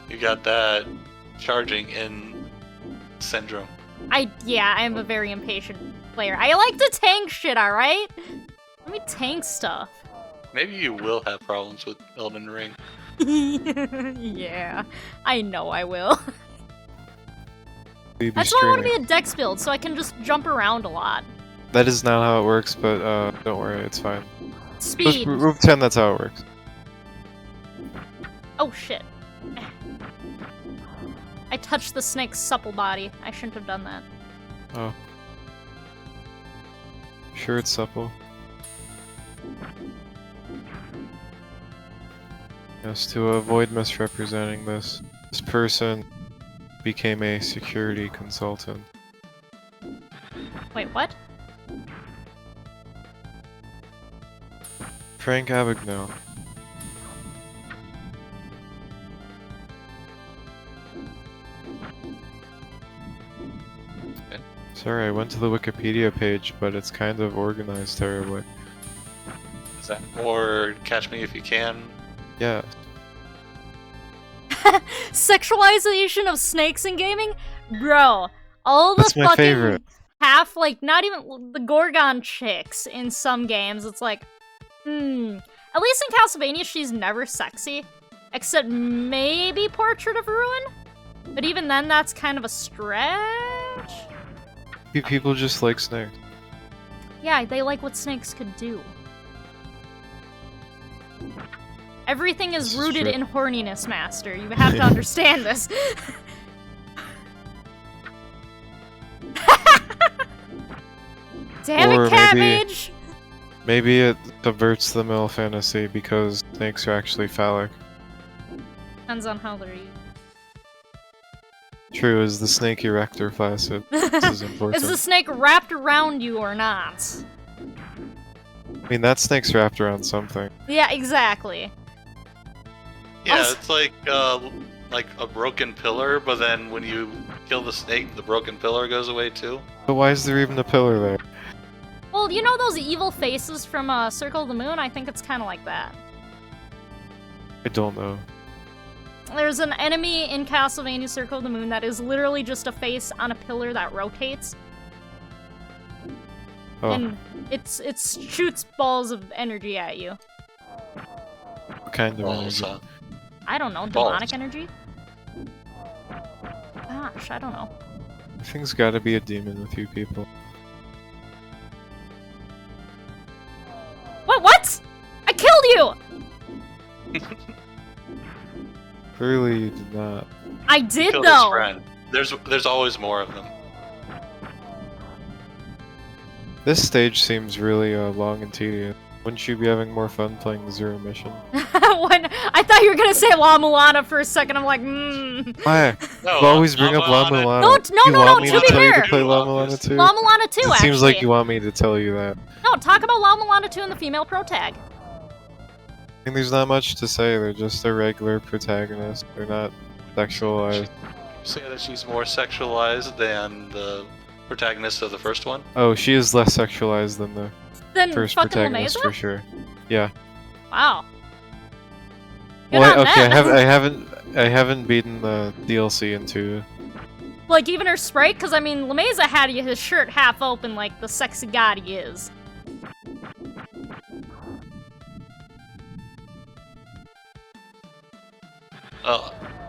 You got that charging in syndrome. Yeah, I'm a very impatient player. I like to tank shit, alright? Let me tank stuff. Maybe you will have problems with Elden Ring. Yeah, I know I will. Will you be That's why I want to streaming? be a dex build, so I can just jump around a lot. That is not how it works, but don't worry, it's fine. Speed! We'll pretend that's how it works. Oh shit. I touched the snake's supple body. I shouldn't have done that. Oh. Sure it's supple. Yes, to avoid misrepresenting this person became a security consultant. Wait, what? Frank Abagnale. Sorry, I went to the Wikipedia page, but it's kind of organized terribly. Is that or Catch Me If You Can? Yeah. Sexualization of snakes in gaming? Bro, all the That's my fucking favorite. half, like, not even the Gorgon chicks in some games, it's like, At least in Castlevania, she's never sexy. Except maybe Portrait of Ruin? But even then, that's kind of a stretch. People just like snakes. Yeah, they like what snakes could do. Everything is This is rooted true. in horniness, Master. You have to understand this. Damn Or it, cabbage! Maybe it subverts the male fantasy because snakes are actually phallic. Depends on how they're used. True, is the snake erect or flaccid? This is important. Is the snake wrapped around you or not? I mean, that snake's wrapped around something. Yeah, exactly. Yeah, Also- it's like a broken pillar, but then when you kill the snake, the broken pillar goes away too. But why is there even a pillar there? Well, you know those evil faces from Circle of the Moon? I think it's kind of like that. I don't know. There's an enemy in Castlevania Circle of the Moon that is literally just a face on a pillar that rotates. Oh, And it shoots balls of energy at you. what kind of Balls, energy? I don't know, Balls. demonic energy? Gosh, I don't know. I think it's gotta be a demon with you people. What? I killed you! Clearly you did not. I did Killed his though! friend. There's always more of them. This stage seems really long and tedious. Wouldn't you be having more fun playing the Zero mission? When I thought you were gonna say La Mulana for a second, I'm like, Why? No, You always bring up La Mulana. No, You no, want me to to be tell you fair. to play La Mulana too? La Mulana 2, It actually. seems like you want me to tell you that. No, talk about La Mulana 2 and the female pro tag. I mean, there's not much to say. They're just a regular protagonist. They're not sexualized. Say that she's more sexualized than the protagonist of the first one. Oh, she is less sexualized than the Then first fucking protagonist Lameza? for sure. Yeah. Wow. Good Well, on okay, them. I haven't beaten the DLC into. Like, even her sprite? Because, I mean, Lameza had his shirt half open like the sexy god he is.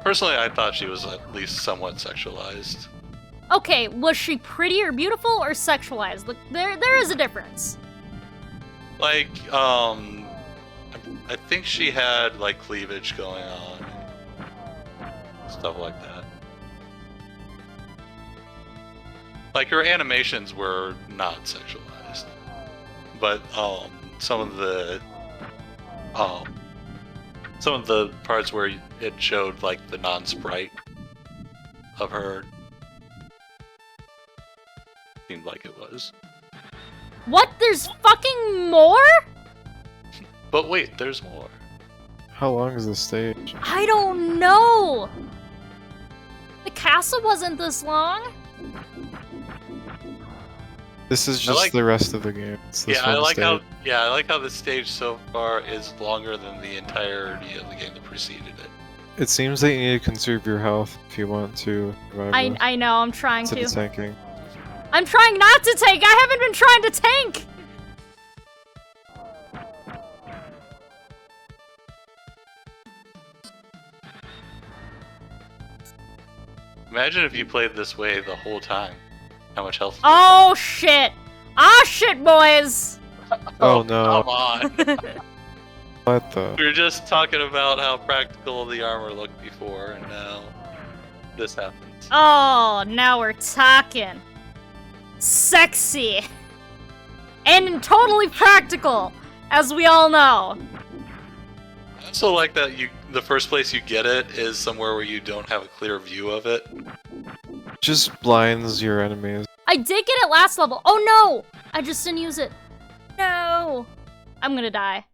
Personally, I thought she was at least somewhat sexualized. Okay, was she pretty or beautiful or sexualized? Look, there is a difference. Like, I think she had like cleavage going on, stuff like that. Like her animations were not sexualized, but some of the parts where it showed like the non-sprite of her seemed like it was. What? There's fucking more? But wait, there's more. How long is the stage? I don't know. The castle wasn't this long. This is just like- the rest of the game. It's this Yeah, I one like stage. I like how the stage so far is longer than the entirety of the game that preceded it. It seems that you need to conserve your health if you want to survive this. I know, I'm trying Instead to. of tanking. I'm trying not to tank. I haven't been trying to tank. Imagine if you played this way the whole time. How much health? Oh shit. Ah shit, boys. Oh, no. Come on. What the? We were just talking about how practical the armor looked before, and now this happens. Oh, now we're talking. Sexy. And totally practical, as we all know. I also like that the first place you get it is somewhere where you don't have a clear view of it. Just blinds your enemies. I did get it last level. Oh no! I just didn't use it. No! I'm gonna die.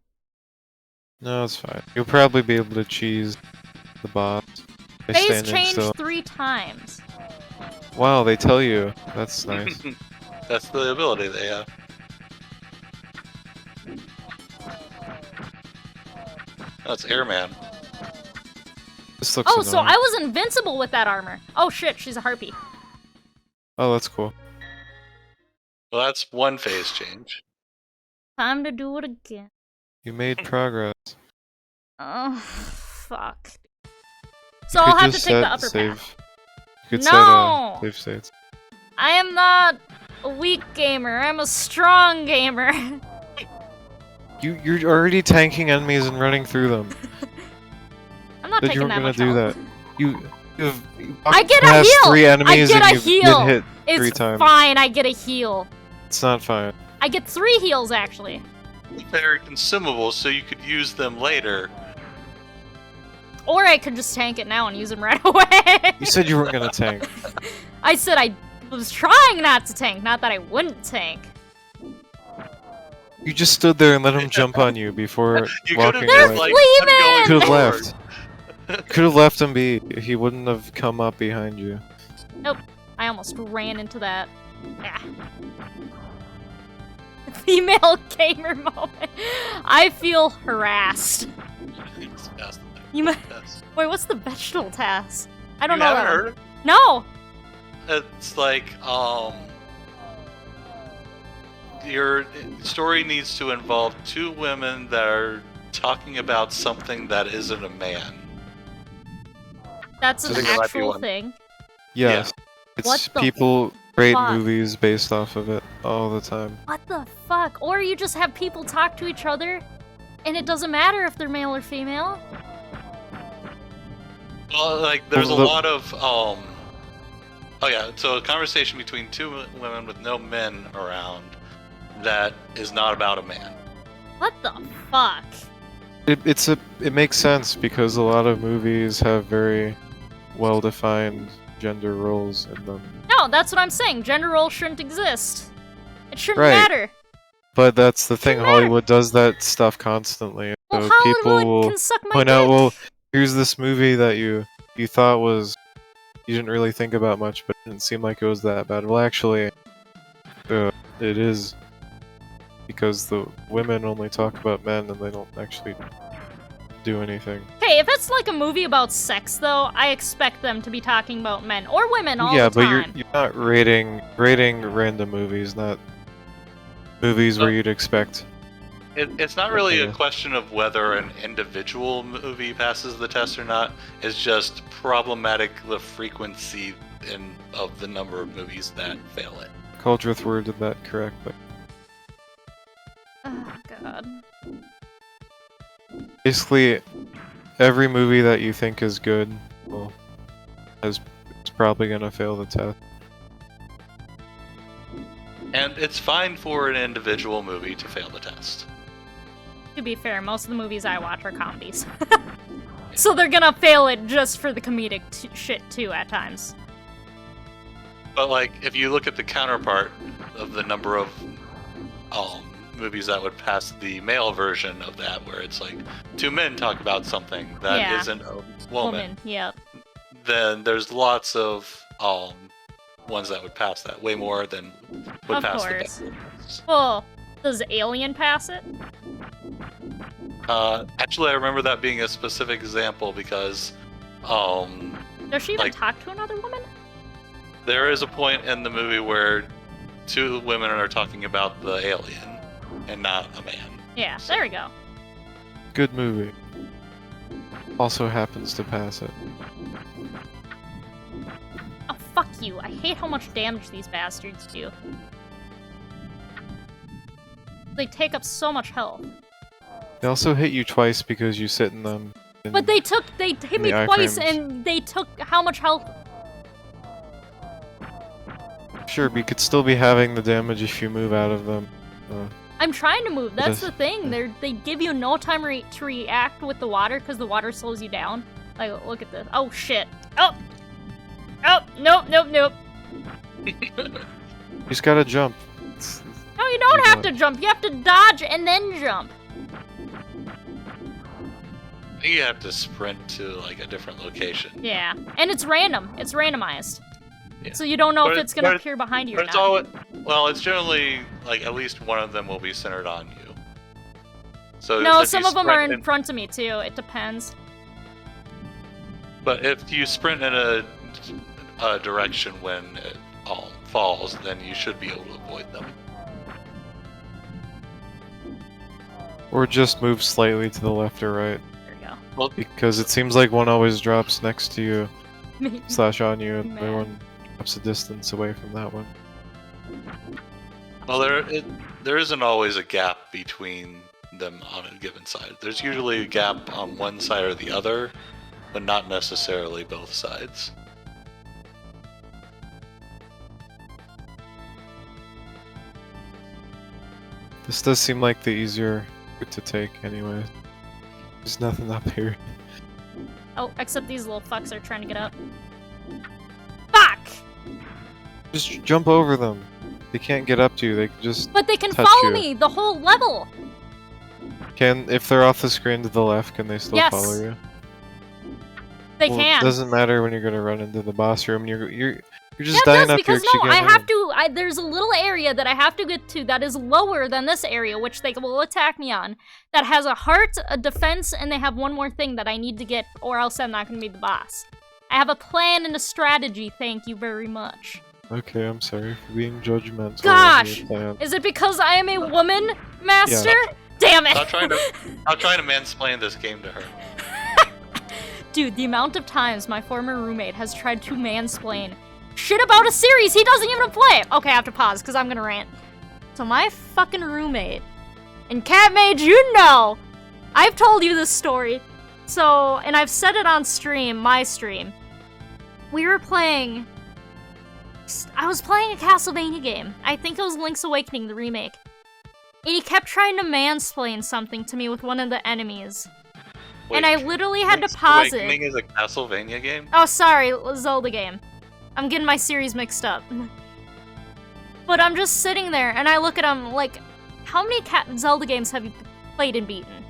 No, it's fine. You'll probably be able to cheese the boss by Phase standing changed still. 3 times. Wow, they tell you. That's nice. That's the ability they have. That's Airman. This looks Oh, so annoying. I was invincible with that armor. Oh shit, she's a harpy. Oh, that's cool. Well, that's one phase change. Time to do it again. You made progress. Oh, fuck. You So I'll could have to just take the set upper save. path. You could No! set save states. I am not a weak gamer. I'm a strong gamer. You're already tanking enemies and running through them. I'm not Said you taking weren't that gonna much do health. that. You I get a past heal! 3 enemies get and a you've heal! been hit 3 It's times. fine, I get a heal. It's not fine. I get 3 heals, actually. They're consumable, so you could use them later. Or I could just tank it now and use them right away. You said you weren't gonna tank. I said I was trying not to tank, not that I wouldn't tank. You just stood there and let him jump on you before You could walking have They're just away. like leaving! kept Could have going left. Could have left him be. He wouldn't have come up behind you. Nope. I almost ran into that. Ah. Female gamer moment. I feel harassed. It's past the You might. test. Wait, what's the vegetable task? I don't You know haven't that heard one. of No. It's like, your story needs to involve two women that are talking about something that isn't a man. That's I an think there might be actual one. thing. Yes. What It's the people create fuck? movies based off of it all the time. What the fuck? Or you just have people talk to each other, and it doesn't matter if they're male or female. Well, like, there's a Well, the- lot of, oh yeah, so a conversation between two women with no men around that is not about a man. What the fuck? It makes sense because a lot of movies have very well-defined gender roles in them. No, that's what I'm saying. Gender roles shouldn't exist. It shouldn't Right. matter. But that's the thing, matter. Hollywood does that stuff constantly. Well, So Hollywood people will can suck my point dick. out, well, here's this movie that you thought was, you didn't really think about much, but it didn't seem like it was that bad. Well, actually, it is, because the women only talk about men and they don't actually do anything. Hey, if it's like a movie about sex, though, I expect them to be talking about men or women all Yeah, the but time. you're not rating random movies, not movies where you'd expect. It's not really a Yeah. question of whether an individual movie passes the test or not. It's just problematic the frequency of the number of movies that fail it. Cauldrath worded that correctly. Oh, God. Basically, every movie that you think is good, well, is probably gonna fail the test. And it's fine for an individual movie to fail the test. To be fair, most of the movies I watch are comedies. So they're gonna fail it just for the comedic shit, too, at times. But like, if you look at the counterpart of the number of movies that would pass the male version of that, where it's like two men talk about something that Yeah. isn't a woman, Yep. then there's lots of ones that would pass that, way more than would Of pass course. the bad. Well, does Alien pass it? Actually, I remember that being a specific example because Does she even Like- talk to another woman? there is a point in the movie where two women are talking about the alien and not a man. Yeah, there we go. Good movie. Also happens to pass it. Oh, fuck you. I hate how much damage these bastards do. They take up so much health. They also hit you twice because you sit in them. But they hit me the twice iframes. and they took how much health? Sure, but you could still be having the damage if you move out of them. I'm trying to move. That's Yes. the thing. They give you no time to react with the water because the water slows you down. Like, look at this. Oh, shit. Oh! Oh, nope. You just gotta jump. No, you don't You have what? to jump. You have to dodge and then jump. I think you have to sprint to like a different location. Yeah. And it's random. It's randomized. Yeah. So you don't know But if it- it's going to but- appear behind you or But it's not. all well. It's generally like at least one of them will be centered on you. So No, if some you of them are sprint in front of me, too. It depends. But if you sprint in a direction when it falls, then you should be able to avoid them. Or just move slightly to the left or right. There we go. Well, Because it seems like one always drops next to you, Me- / on you, and the Man. other one drops a distance away from that one. well, there isn't always a gap between them on a given side. There's usually a gap on one side or the other, but not necessarily both sides. This does seem like the easier route to take anyway. There's nothing up here. Oh, except these little fucks are trying to get up. Fuck! Just jump over them. They can't get up to you, they can just But they can touch follow you. me the whole level. if they're off the screen to the left, can they still Yes. follow you? They Well, can. It doesn't matter when you're gonna run into the boss room. You're just dying up here because no, I again. have to. There's a little area that I have to get to that is lower than this area, which they will attack me on. That has a heart, a defense, and they have one more thing that I need to get, or else I'm not going to be the boss. I have a plan and a strategy. Thank you very much. Okay, I'm sorry for being judgmental. Gosh, is it because I am a woman, Master? Yeah. Damn it! Stop trying to mansplain this game to her. Dude, the amount of times my former roommate has tried to mansplain shit about a series he doesn't even play. Okay, I have to pause because I'm gonna rant. So my fucking roommate, and Cat Mage, you know, I've told you this story. So, and I've said it on stream, my stream. We were playing, I was playing a Castlevania game. I think it was Link's Awakening, the remake. And he kept trying to mansplain something to me with one of the enemies. Wait, and I literally had to Link's pause it. Awakening is a Castlevania game? Oh, sorry, Zelda game. I'm getting my series mixed up. But I'm just sitting there, and I look at him like, how many Zelda games have you played and beaten?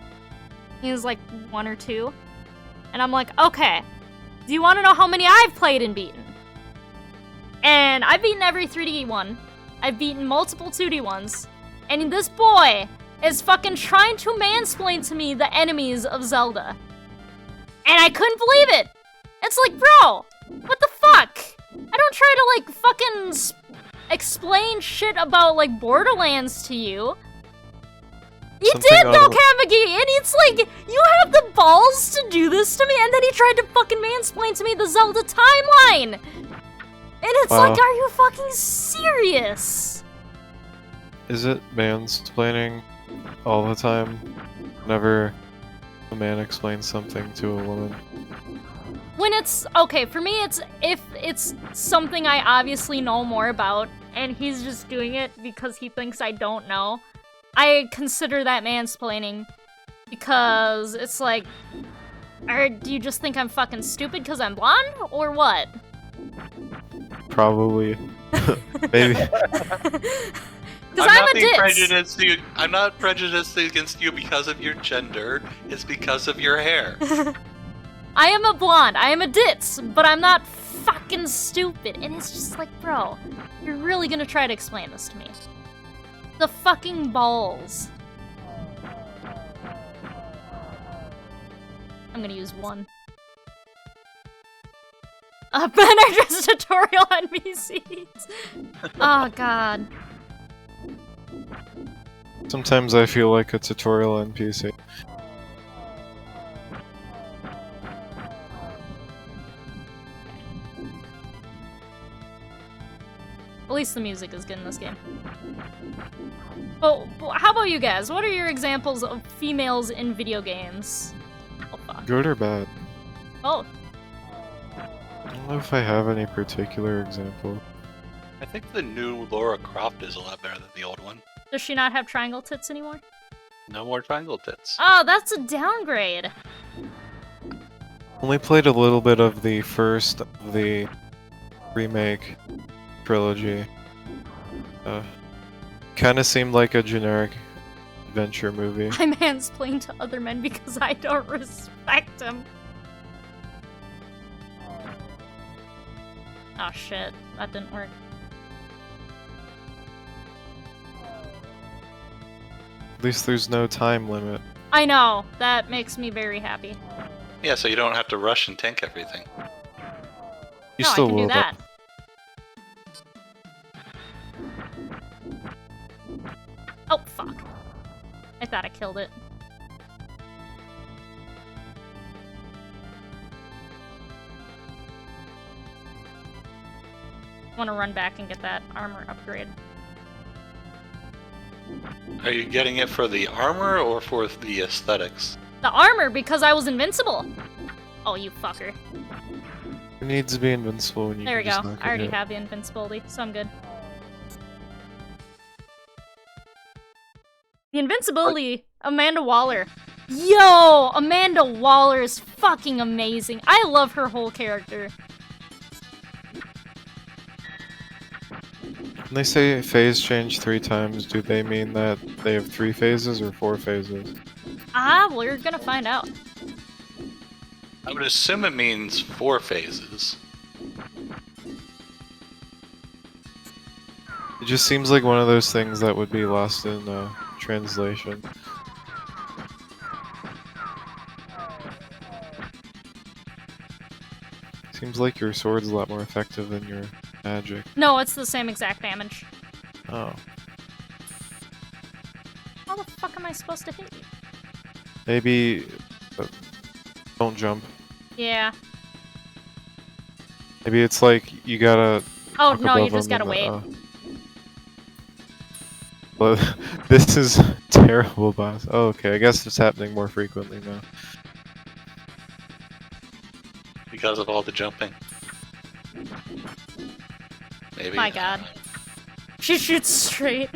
He's like, 1 or 2. And I'm like, okay, do you want to know how many I've played and beaten? And I've beaten every 3D one. I've beaten multiple 2D ones. And this boy is fucking trying to mansplain to me the enemies of Zelda. And I couldn't believe it! It's like, bro, what the fuck? I don't try to, like, fucking explain shit about, like, Borderlands to you. You did, though, Kamagi! And it's like, you have the balls to do this to me, and then he tried to fucking mansplain to me the Zelda timeline! And it's like, are you fucking serious? Is it mansplaining all the time? Whenever a man explains something to a woman? When it's, okay, for me, it's if it's something I obviously know more about, and he's just doing it because he thinks I don't know, I consider that mansplaining, because it's like, do you just think I'm fucking stupid because I'm blonde, or what? Probably. Maybe. Because I'm a ditz. I'm not prejudiced against you because of your gender, it's because of your hair. I am a blonde, I am a ditz, but I'm not fucking stupid. And it's just like, bro, you're really gonna try to explain this to me. The fucking balls. I'm gonna use one. Benedict tutorial NPCs. Oh god. Sometimes I feel like a tutorial NPC. At least the music is good in this game. But how about you guys? What are your examples of females in video games? Oh fuck. Good or bad? Oh. I don't know if I have any particular example. I think the new Lara Croft is a lot better than the old one. Does she not have triangle tits anymore? No more triangle tits. Oh, that's a downgrade. Only played a little bit of the first of the remake trilogy. Kinda seemed like a generic adventure movie. I mansplain to other men because I don't respect them. Oh shit, that didn't work. At least there's no time limit. I know, that makes me very happy. Yeah, so you don't have to rush and tank everything. You no, still I can will, do that. Oh, fuck. I thought I killed it. I want to run back and get that armor upgrade. Are you getting it for the armor or for the aesthetics? The armor, because I was invincible! Oh, you fucker. It needs to be invincible when you There we can just go. knock I already it have the invincibility, so I'm good. The invincibility, Amanda Waller. Yo! Amanda Waller is fucking amazing. I love her whole character. When they say phase change 3 times, do they mean that they have 3 phases or 4 phases? Ah, we're gonna find out. I would assume it means 4 phases. It just seems like one of those things that would be lost in translation. Seems like your sword's a lot more effective than your magic. No, it's the same exact damage. Oh. How the fuck am I supposed to hit you? Maybe... don't jump. Yeah. Maybe it's like you gotta... Oh, walk no, you above just them gotta wait. and, Well, this is terrible, boss. Oh, okay, I guess it's happening more frequently now. Because of all the jumping. Maybe. My god. She shoots straight.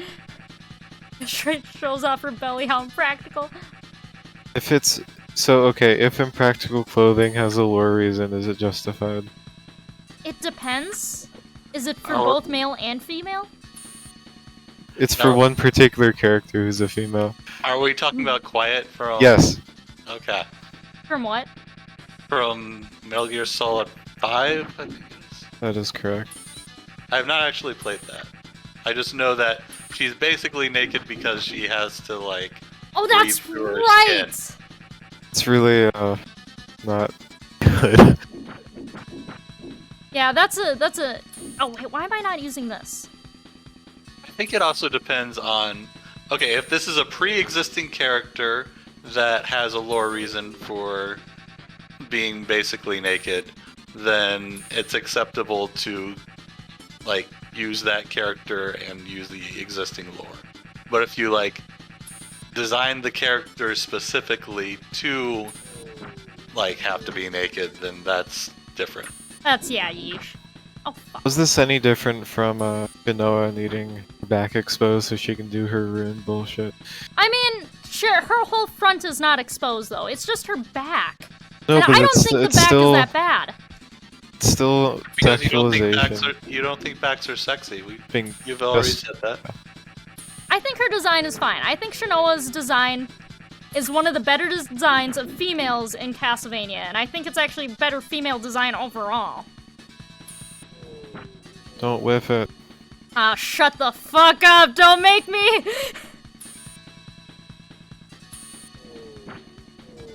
Straight shows off her belly, how impractical. If it's... So, okay, if impractical clothing has a lore reason, is it justified? It depends. Is it for Oh. both male and female? It's for No. one particular character who's a female. Are we talking about Quiet from... Yes. Okay. From what? From Metal Gear Solid 5, I think it is. That is correct. I have not actually played that. I just know that she's basically naked because she has to, like... Oh, that's breathe through her right! skin. It's really, not good. Yeah, that's a... Oh, wait, why am I not using this? I think it also depends on... Okay, if this is a pre-existing character that has a lore reason for being basically naked, then it's acceptable to, like, use that character and use the existing lore. But if you, like, design the character specifically to, like, have to be naked, then that's different. That's, yeah, yeesh. Oh, fuck. Was this any different from, Benoa needing her back exposed so she can do her rune bullshit? I mean, sure, her whole front is not exposed, though. It's just her back. No, And but I don't it's, think the it's back still, is that bad. it's still Because you don't think sexualization. you don't think backs are sexy. Being You've already just- said that. I think her design is fine. I think Shanoa's design is one of the better designs of females in Castlevania, and I think it's actually better female design overall. Don't whiff it. Ah, shut the fuck up! Don't make me!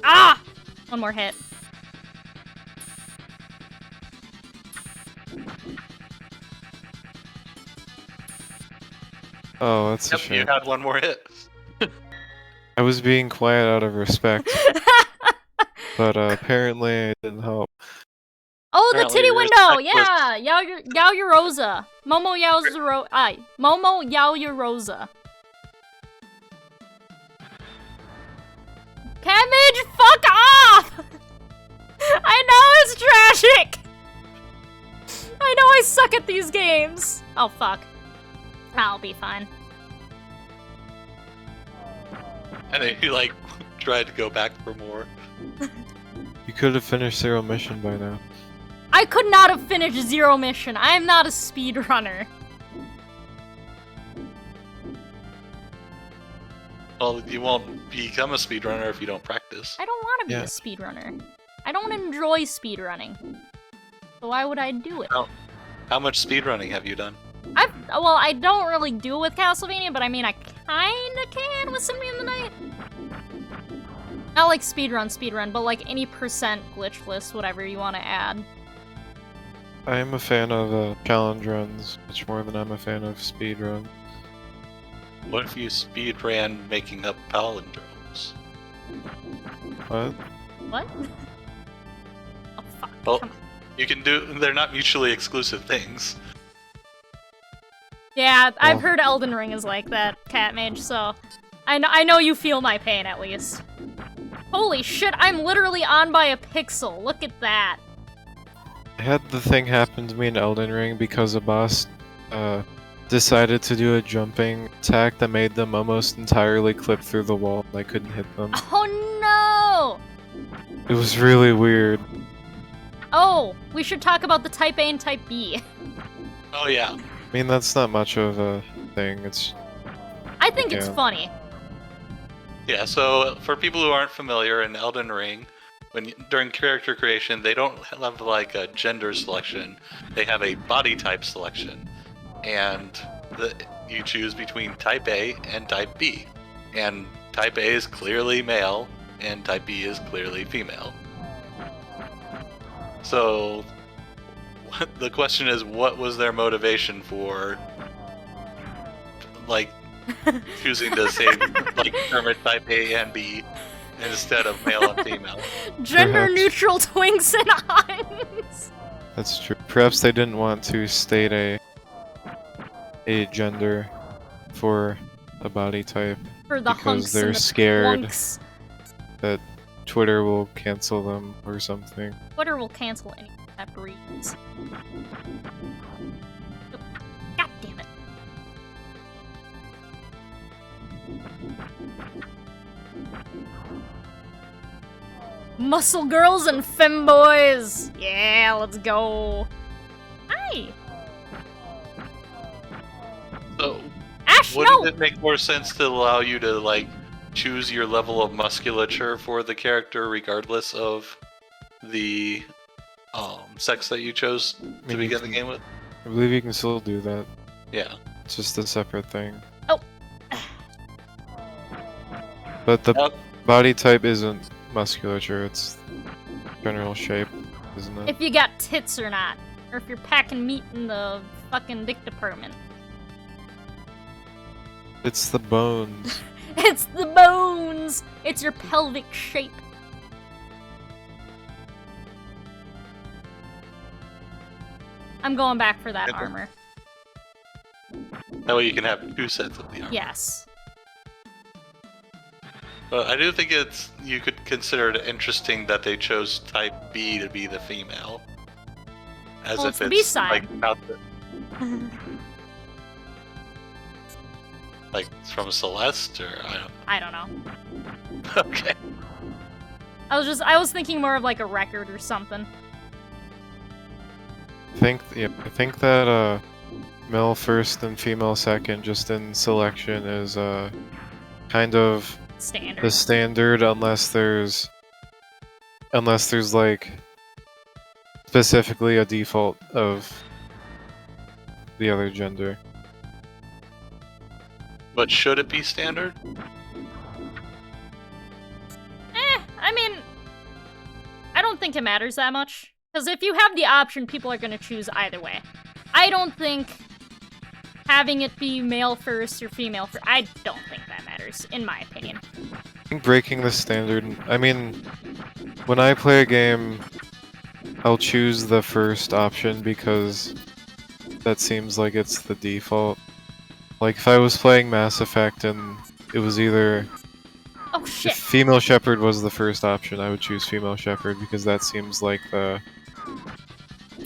Ah! One more hit. Oh, that's a Yep, shame. you had one more hit. I was being quiet out of respect, but apparently it didn't help. Oh, the Apparently titty you're window! sexless. Yeah! Yaoyorosa. Momo Yaoyorosa. Momo Yaoyorosa. Cabbage, fuck off! I know it's tragic! I know I suck at these games. Oh, fuck. I'll be fine. And then you, like, tried to go back for more. You could have finished Zero Mission by now. I could not have finished Zero Mission. I am not a speedrunner. Well, you won't become a speedrunner if you don't practice. I don't want to be Yeah. a speedrunner. I don't enjoy speedrunning. So why would I do it? How much speedrunning have you done? Well, I don't really do it with Castlevania, but I mean, I kinda can with Symphony of the Night. Not like speedrun, but like any percent glitch list, whatever you want to add. I am a fan of challenge runs much more than I'm a fan of speed runs. What if you speedran making up palindromes? What? What? Oh, fuck. Well, Come on. you can do. They're not mutually exclusive things. Yeah, I've Oh. heard Elden Ring is like that, Cat Mage, so I know you feel my pain at least. Holy shit, I'm literally on by a pixel. Look at that. I had the thing happen to me in Elden Ring because a boss decided to do a jumping attack that made them almost entirely clip through the wall and I couldn't hit them. Oh It was really weird. no! Oh, we should talk about the Type A and Type B. Oh yeah. I mean, that's not much of a thing. It's I think it's Yeah. funny. Yeah. So for people who aren't familiar, in Elden Ring, during character creation, they don't have like a gender selection. They have a body type selection, and you choose between Type A and Type B. And Type A is clearly male, and Type B is clearly female. So, the question is, what was their motivation for, like, choosing to say, like, term it Type A and B instead of male and female? Gender neutral twinks and ons. That's true. Perhaps they didn't want to state a gender for a body type For the because hunks they're and the scared twunks. that Twitter will cancel them or something. Twitter will cancel any that breeds. God damn it. Muscle girls and femboys! Yeah, let's go. Hi! So, Ash, wouldn't no! it make more sense to allow you to, like, choose your level of musculature for the character regardless of the sex that you chose to begin the game with? I believe you can still do that. Yeah. It's just a separate thing. Oh. But the body type isn't musculature, it's general shape, isn't it? If you got tits or not. Or if you're packing meat in the fucking dick department. It's the bones. It's the bones! It's your pelvic shape. I'm going back for that armor. That way you can have 2 sets of the armor. Yes. But I do think you could consider it interesting that they chose Type B to be the female. As Well, if it's the it's B-side. like not the, like from Celeste or I don't know. Okay. I was thinking more of like a record or something. I think that male first and female second just in selection is kind of Standard. the standard unless there's like specifically a default of the other gender. But should it be standard? I mean, I don't think it matters that much. Because if you have the option, people are gonna choose either way. I don't think having it be male first or female first, I don't think that matters, in my opinion. I think breaking the standard, I mean, when I play a game, I'll choose the first option because that seems like it's the default. Like if I was playing Mass Effect and it was either... Oh shit! If female shepherd was the first option, I would choose female shepherd because that seems like the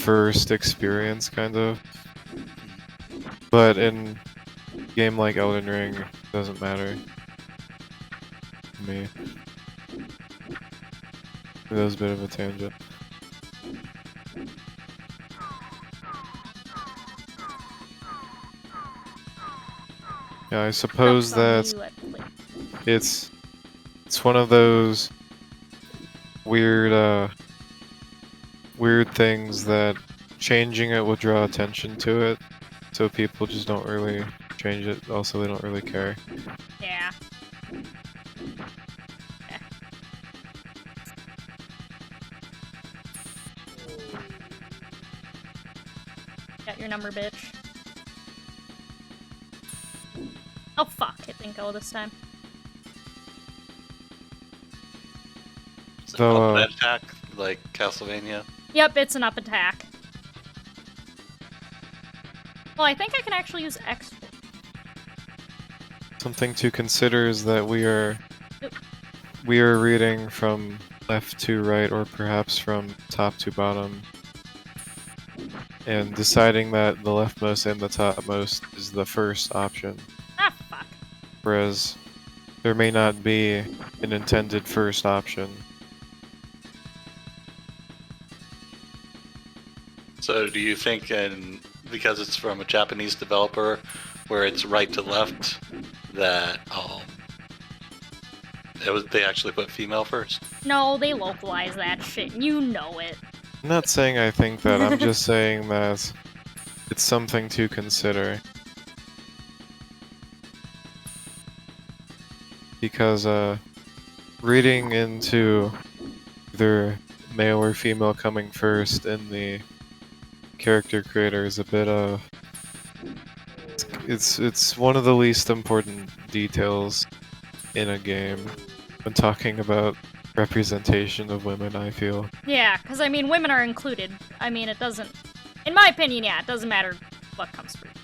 first experience, kind of. But in a game like Elden Ring, it doesn't matter to me. That was a bit of a tangent. Yeah, I suppose that it's one of those weird things that changing it will draw attention to it, so people just don't really change it. Also, they don't really care. Yeah. Got your number, bitch. Oh fuck, it didn't go this time. So, An attack like Castlevania. Yep, it's an up attack. Well, I think I can actually use X. something to consider is that we are reading from left to right, or perhaps from top to bottom, and deciding that the leftmost and the topmost is the first option. Ah, fuck. Whereas there may not be an intended first option. So do you think, because it's from a Japanese developer, where it's right to left, that they actually put female first? No, they localize that shit. You know it. I'm not saying I think that, I'm just saying that it's something to consider. because reading into either male or female coming first in the character creator is a bit of it's one of the least important details in a game when talking about representation of women, I feel. Yeah, because I mean, women are included. I mean, it doesn't. In my opinion, yeah, it doesn't matter what comes first.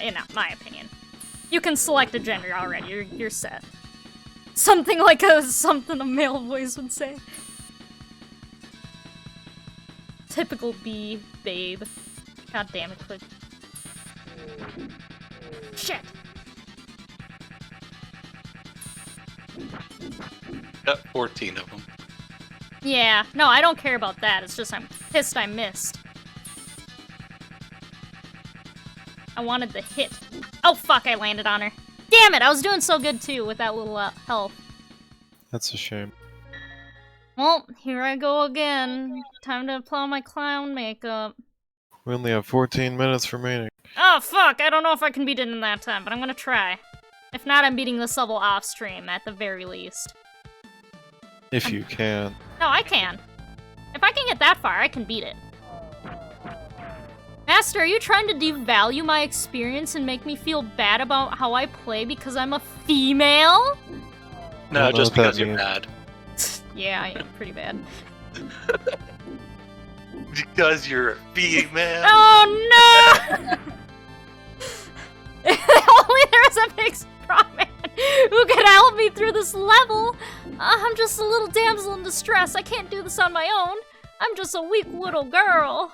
In my opinion, you can select a gender already. You're set. Something like something a male voice would say. Typical B babe. God damn it, click. Shit. Got 14 of them. Yeah, no, I don't care about that. It's just I'm pissed I missed. I wanted the hit. Oh fuck, I landed on her. Damn it, I was doing so good too with that little health. That's a shame. Well, here I go again. Time to apply my clown makeup. We only have 14 minutes remaining. Oh fuck, I don't know if I can beat it in that time, but I'm gonna try. If not, I'm beating this level off stream at the very least. If you can. No, I can. If I can get that far, I can beat it. Master, are you trying to devalue my experience and make me feel bad about how I play because I'm a female? No, just what that because you're means. bad. Yeah, I am pretty bad. Because you're a female. Oh no! If only there was a big strong man who could help me through this level. I'm just a little damsel in distress. I can't do this on my own. I'm just a weak little girl.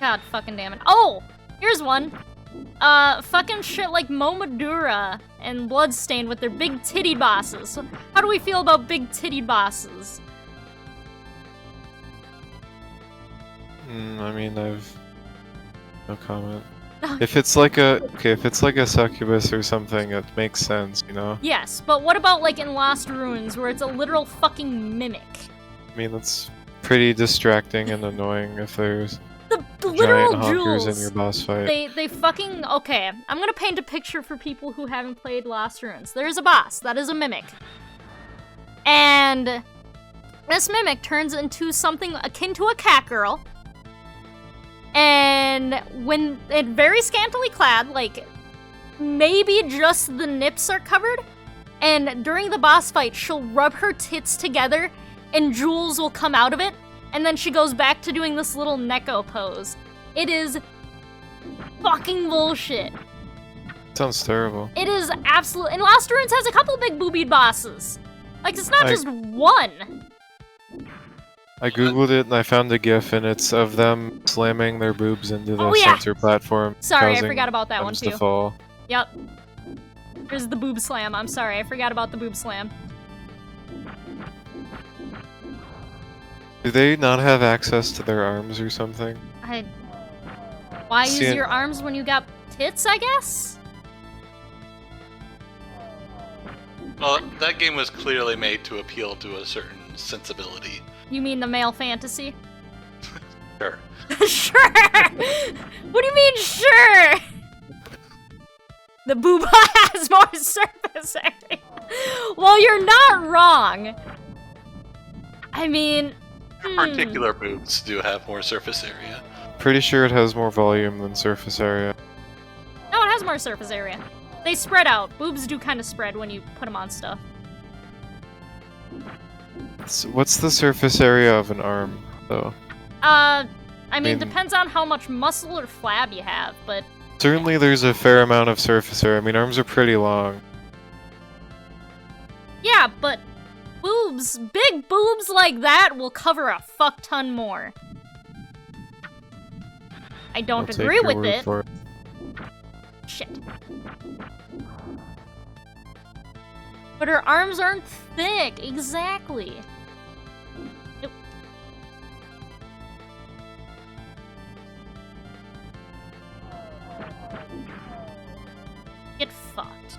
God fucking damn it. Oh! Here's one. Fucking shit like Momodura and Bloodstained with their big titty bosses. How do we feel about big titty bosses? I mean, I've no comment. If it's like a succubus or something, it makes sense, you know? Yes, but what about like in Lost Ruins where it's a literal fucking mimic? I mean, that's pretty distracting and annoying if there's The literal giant honkers jewels. in your boss fight. They fucking okay. I'm gonna paint a picture for people who haven't played Lost Ruins. There's a boss that is a mimic, and this mimic turns into something akin to a cat girl. And when it very scantily clad, like maybe just the nips are covered, and during the boss fight, she'll rub her tits together, and jewels will come out of it. And then she goes back to doing this little Neko pose. It is fucking bullshit. Sounds terrible. It is absolute. And Lost Ruins has a couple big boobied bosses. Like, it's not just one. I googled it and I found a GIF, and it's of them slamming their boobs into the Oh, yeah. center platform. Sorry, I causing forgot about that one them too. to fall. Yep. There's the boob slam. I'm sorry, I forgot about the boob slam. Do they not have access to their arms or something? Why See, use your arms when you got tits, I guess? Well, that game was clearly made to appeal to a certain sensibility. You mean the male fantasy? Sure. Sure! What do you mean, sure? The boob has more surface area. Well, you're not wrong. I mean... Particular boobs do have more surface area. Pretty sure it has more volume than surface area. No, it has more surface area. They spread out. Boobs do kind of spread when you put them on stuff. What's the surface area of an arm, though? I mean, mean- depends on how much muscle or flab you have, but... Certainly there's a fair amount of surface area. I mean, arms are pretty long. Yeah, but boobs, big boobs like that will cover a fuck ton more. I don't I'll take agree your with word it. for it. Shit. But her arms aren't thick, exactly. Nope. Get fucked.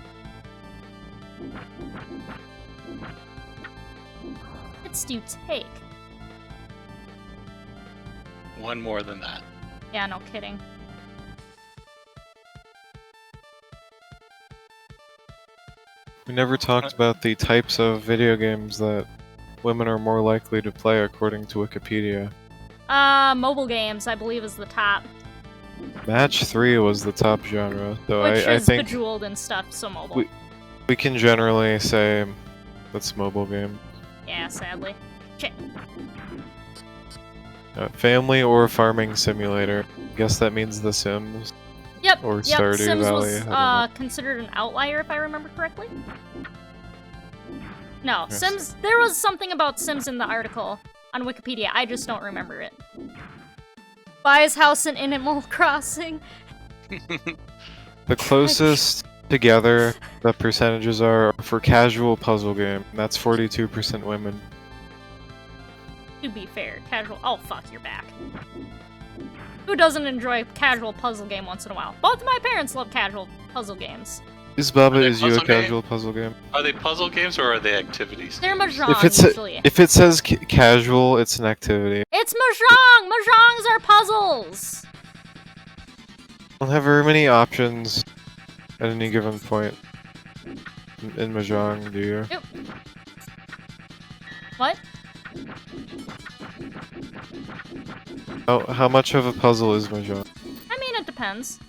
Hits do you take? One more than that. Yeah, no kidding. We never talked about the types of video games that women are more likely to play according to Wikipedia. Mobile games, I believe, is the top. Match 3 was the top genre, so Which I is think Bejeweled and stuff, so mobile. we can generally say that's mobile game. Yeah, sadly. Shit. Family or farming simulator. Guess that means The Sims. Yep, Or yep, Stardew Sims Valley, was I don't considered an outlier, if I remember correctly. No, Yes. Sims, there was something about Sims in the article on Wikipedia, I just don't remember it. Buys house in Animal Crossing. The closest together the percentages are for casual puzzle game. That's 42% women. To be fair, casual. Oh, fuck, you're back. Who doesn't enjoy a casual puzzle game once in a while? Both of my parents love casual puzzle games. Baba, Are they is you a puzzle game? casual puzzle game? Are they puzzle games or are they activities? They're games? mahjong, usually. If it says casual, it's an activity. It's mahjong! Mahjongs are puzzles! Don't have very many options at any given point in Mahjong, do you? Yep. What? How much of a puzzle is Mahjong? I mean, it depends.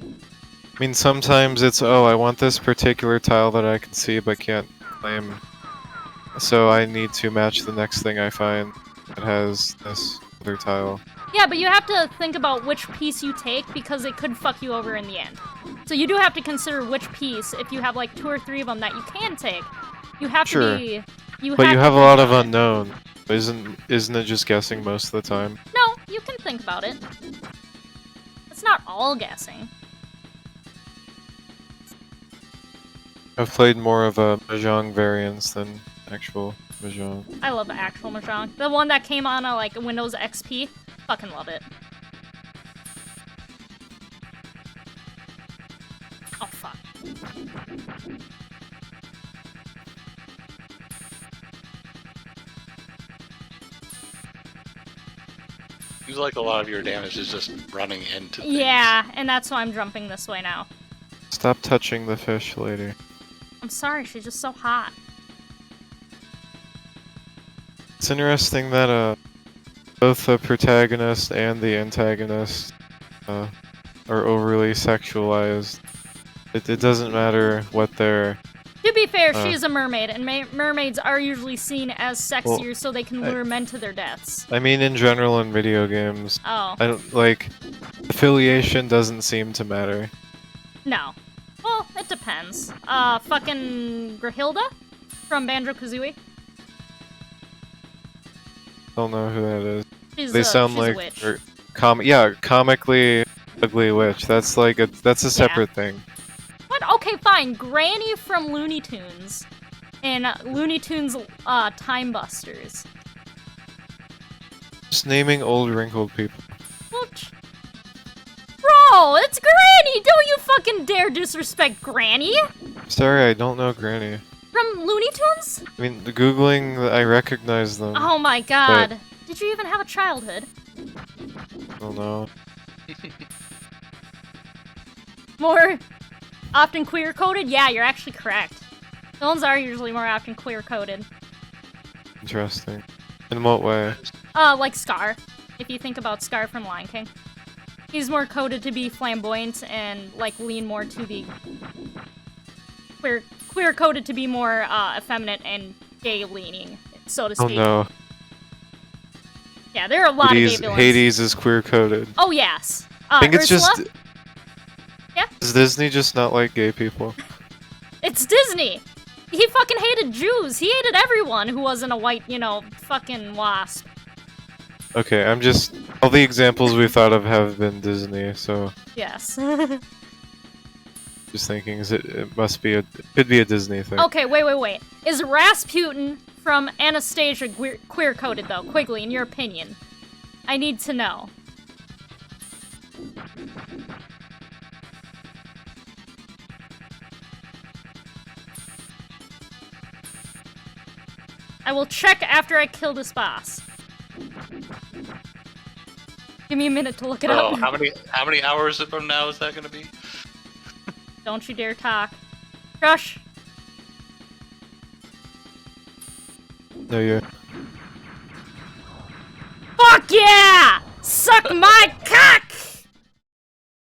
I mean, sometimes it's, oh, I want this particular tile that I can see but can't claim, so I need to match the next thing I find that has this other tile. Yeah, but you have to think about which piece you take because it could fuck you over in the end. So you do have to consider which piece, if you have like 2 or 3 of them that you can take, you have Sure. to be... But you have a lot of think unknown. Isn't it just guessing most of the time? No, you can think about it. It's not all guessing. I've played more of a Mahjong variants than actual Mahjong. I love the actual Mahjong. The one that came on like Windows XP. Fucking love it. Oh, fuck. Seems like a lot of your damage is just running into things. Yeah, and that's why I'm jumping this way now. Stop touching the fish, lady. I'm sorry, she's just so hot. It's interesting that both the protagonist and the antagonist are overly sexualized. It doesn't matter what they're... To be fair, she is a mermaid, and mermaids are usually seen as sexier Well, so they can lure men to their deaths. I mean, in general, in video games, Oh. I don't like affiliation doesn't seem to matter. No. Well, it depends. Fucking Grihilda from Banjo-Kazooie. Don't know who that is. She's They sound she's like a witch. comically ugly witch. That's like that's a separate thing. What? Okay, fine. Granny from Looney Tunes. And Looney Tunes Time Busters. Just naming old wrinkled people. What? Bro, it's Granny! Don't you fucking dare disrespect Granny! Sorry, I don't know Granny. From Looney Tunes? I mean, the googling, I recognize them. Oh my god. Did you even have a childhood? I don't know. More often queer-coded? Yeah, you're actually correct. Villains are usually more often queer-coded. Interesting. In what way? Like Scar. If you think about Scar from Lion King. He's more coded to be flamboyant and, like, lean more to the... Queer-coded to be more, effeminate and gay-leaning, so to Oh speak. no. Yeah, there are a lot of gay villains. Hades is queer coded. Oh, yes. I think it's Ursula? just. Yeah? Does Disney just not like gay people? It's Disney! He fucking hated Jews! He hated everyone who wasn't a white, you know, fucking wasp. Okay, I'm just. All the examples we thought of have been Disney, so. Yes. Just thinking, it must be it could be a Disney thing. Okay, wait. Is Rasputin from Anastasia queer-coded, though? Quigley, in your opinion. I need to know. I will check after I kill this boss. Give me a minute to look it Oh, up. how many hours from now is that gonna be? Don't you dare talk. Crush. No, you. Fuck yeah! Suck my cock!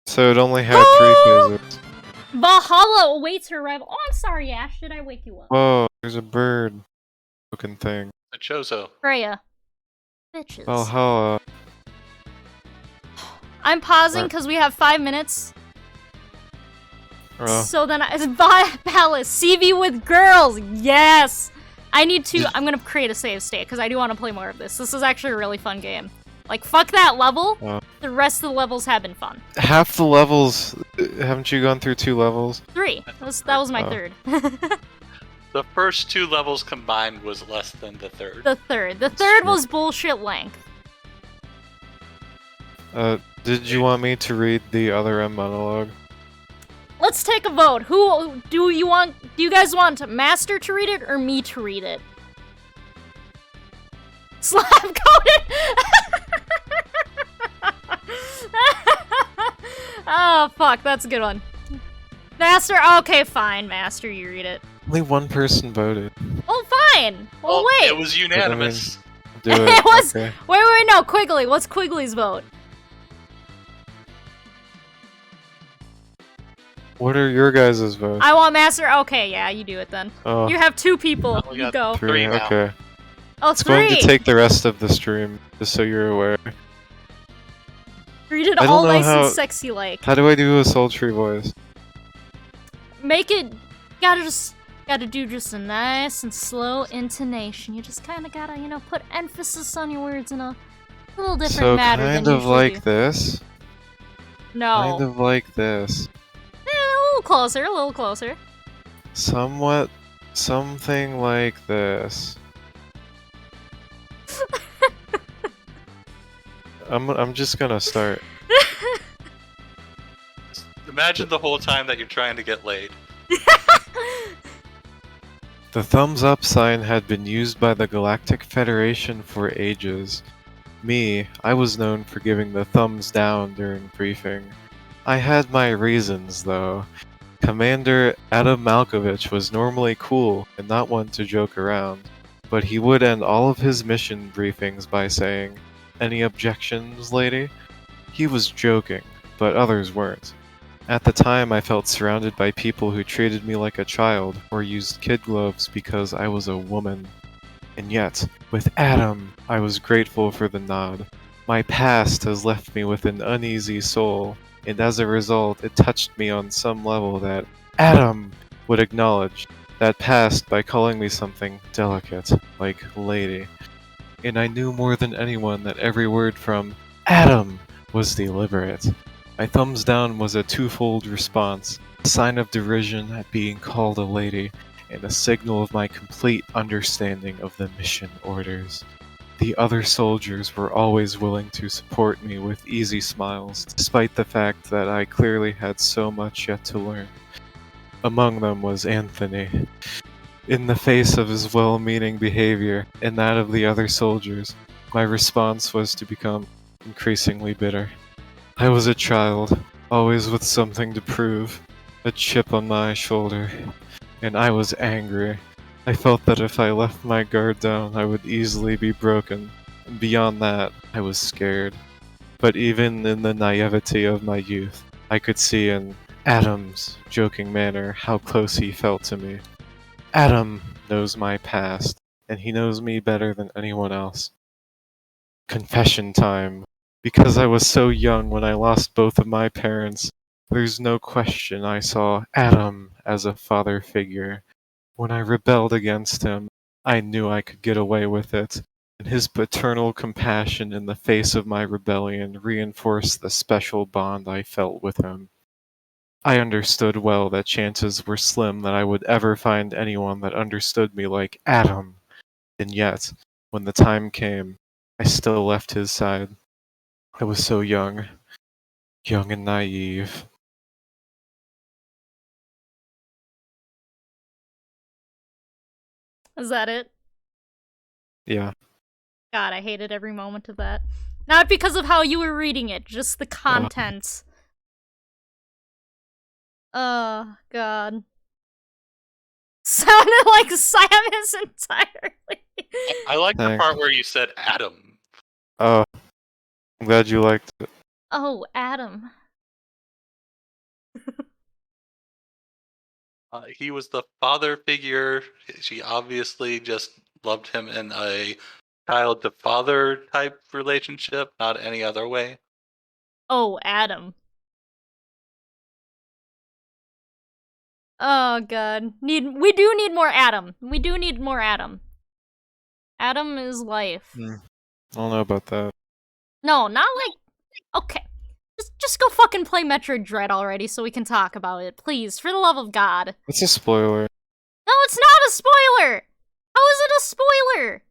So it only had 3 phases. Valhalla awaits her arrival. Oh, I'm sorry, Ash. Did I wake you up? Whoa, there's a bird looking thing. A Chozo. Freya. Bitches. Valhalla. I'm pausing because we have 5 minutes. Oh. So then Palace. CV with girls. Yes! I need to. I'm gonna create a save state because I do want to play more of this. This is actually a really fun game. Like, fuck that level. The rest of the levels have been fun. Half the levels. Haven't you gone through 2 levels? 3. That was my third. The first 2 levels combined was less than the third. The third was bullshit length. Did you want me to read the other M monologue? Let's take a vote. Who do you want? Do you guys want Master to read it or me to read it? Slap coated. Oh fuck, that's a good one. Master. Okay, fine. Master, you read it. Only 1 person voted. Oh, fine. Well, wait. It was unanimous. Do it. It was. Okay. Wait, no. Quigley. What's Quigley's vote? What are your guys' votes? I want Master. Okay, yeah, you do it then. Oh, You have 2 people. Oh, we You got go. 3. three now. Okay. Oh, It's going 3. to take the rest of the stream, just so you're aware. Read it I don't all know nice how- and sexy like. How do I do a sultry voice? Make it. Gotta do just a nice and slow intonation. You just kind of gotta, put emphasis on your words in a little different So manner kind than of usually like do. this. No. Kind of like this. A little closer, a little closer. Somewhat. Something like this. I'm just gonna start. Imagine the whole time that you're trying to get laid. The thumbs up sign had been used by the Galactic Federation for ages. I was known for giving the thumbs down during briefing. I had my reasons, though. Commander Adam Malkovich was normally cool and not one to joke around, but he would end all of his mission briefings by saying, "Any objections, lady?" He was joking, but others weren't. At the time, I felt surrounded by people who treated me like a child or used kid gloves because I was a woman. And yet, with Adam, I was grateful for the nod. My past has left me with an uneasy soul, and as a result, it touched me on some level that Adam would acknowledge that past by calling me something delicate, like lady. And I knew more than anyone that every word from Adam was deliberate. My thumbs down was a twofold response, a sign of derision at being called a lady, and a signal of my complete understanding of the mission orders. The other soldiers were always willing to support me with easy smiles, despite the fact that I clearly had so much yet to learn. Among them was Anthony. In the face of his well-meaning behavior and that of the other soldiers, my response was to become increasingly bitter. I was a child, always with something to prove, a chip on my shoulder, and I was angry. I felt that if I left my guard down, I would easily be broken, and beyond that, I was scared. But even in the naivety of my youth, I could see in Adam's joking manner how close he felt to me. Adam knows my past, and he knows me better than anyone else. Confession time. Because I was so young when I lost both of my parents, there's no question I saw Adam as a father figure. When I rebelled against him, I knew I could get away with it, and his paternal compassion in the face of my rebellion reinforced the special bond I felt with him. I understood well that chances were slim that I would ever find anyone that understood me like Adam, and yet, when the time came, I still left his side. I was so young and naive. Is that it? Yeah. God, I hated every moment of that. Not because of how you were reading it, just the contents. Oh, God. Sounded like Samus entirely. I like the Thanks. part where you said Adam. Oh, I'm glad you liked it. Oh, Adam. He was the father figure. She obviously just loved him in a child to father type relationship, not any other way. Oh, Adam. Oh god. We do need more Adam. We do need more Adam. Adam is life. I don't know about that. No, not like okay. Just go fucking play Metroid Dread already so we can talk about it. Please, for the love of God. It's a spoiler. No, it's not a spoiler! How is it a spoiler?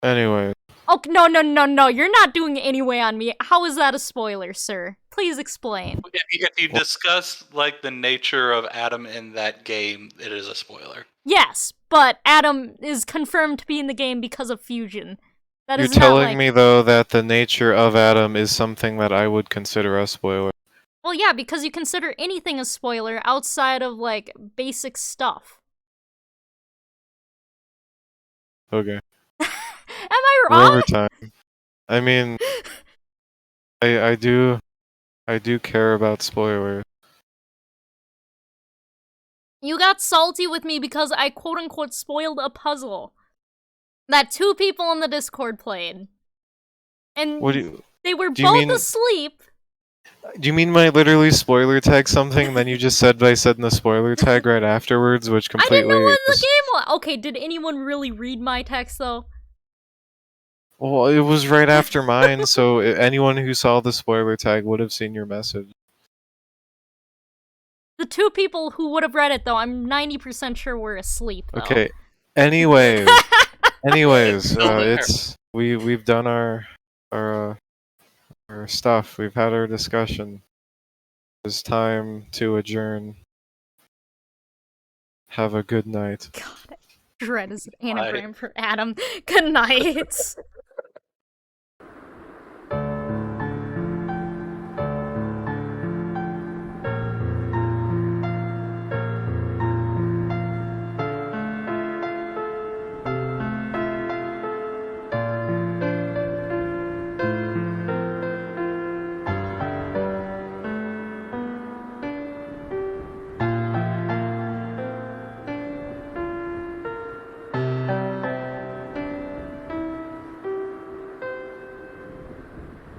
Anyway, Oh, no, you're not doing it anyway on me. How is that a spoiler, sir? Please explain. If you discuss like the nature of Adam in that game, it is a spoiler. Yes, but Adam is confirmed to be in the game because of fusion. That you're is not telling like... me though that the nature of Adam is something that I would consider a spoiler. Well, yeah, because you consider anything a spoiler outside of, like, basic stuff. Okay. Am I We're wrong? over time. I mean, I do care about spoilers. You got salty with me because I quote-unquote spoiled a puzzle that 2 people in the Discord played. And What do you they were do you both mean- asleep. Do you mean I literally spoiler tag something, and then you just said I said in the spoiler tag right afterwards, which I completely didn't know what the is- game was. Okay, did anyone really read my text, though? Well, it was right after mine, so anyone who saw the spoiler tag would have seen your message. The 2 people who would have read it, though, I'm 90% sure were asleep, though. Okay. Anyways, Still there. we've done our stuff. We've had our discussion. It's time to adjourn. Have a good night. God, Dread is an anagram for Adam. Good night.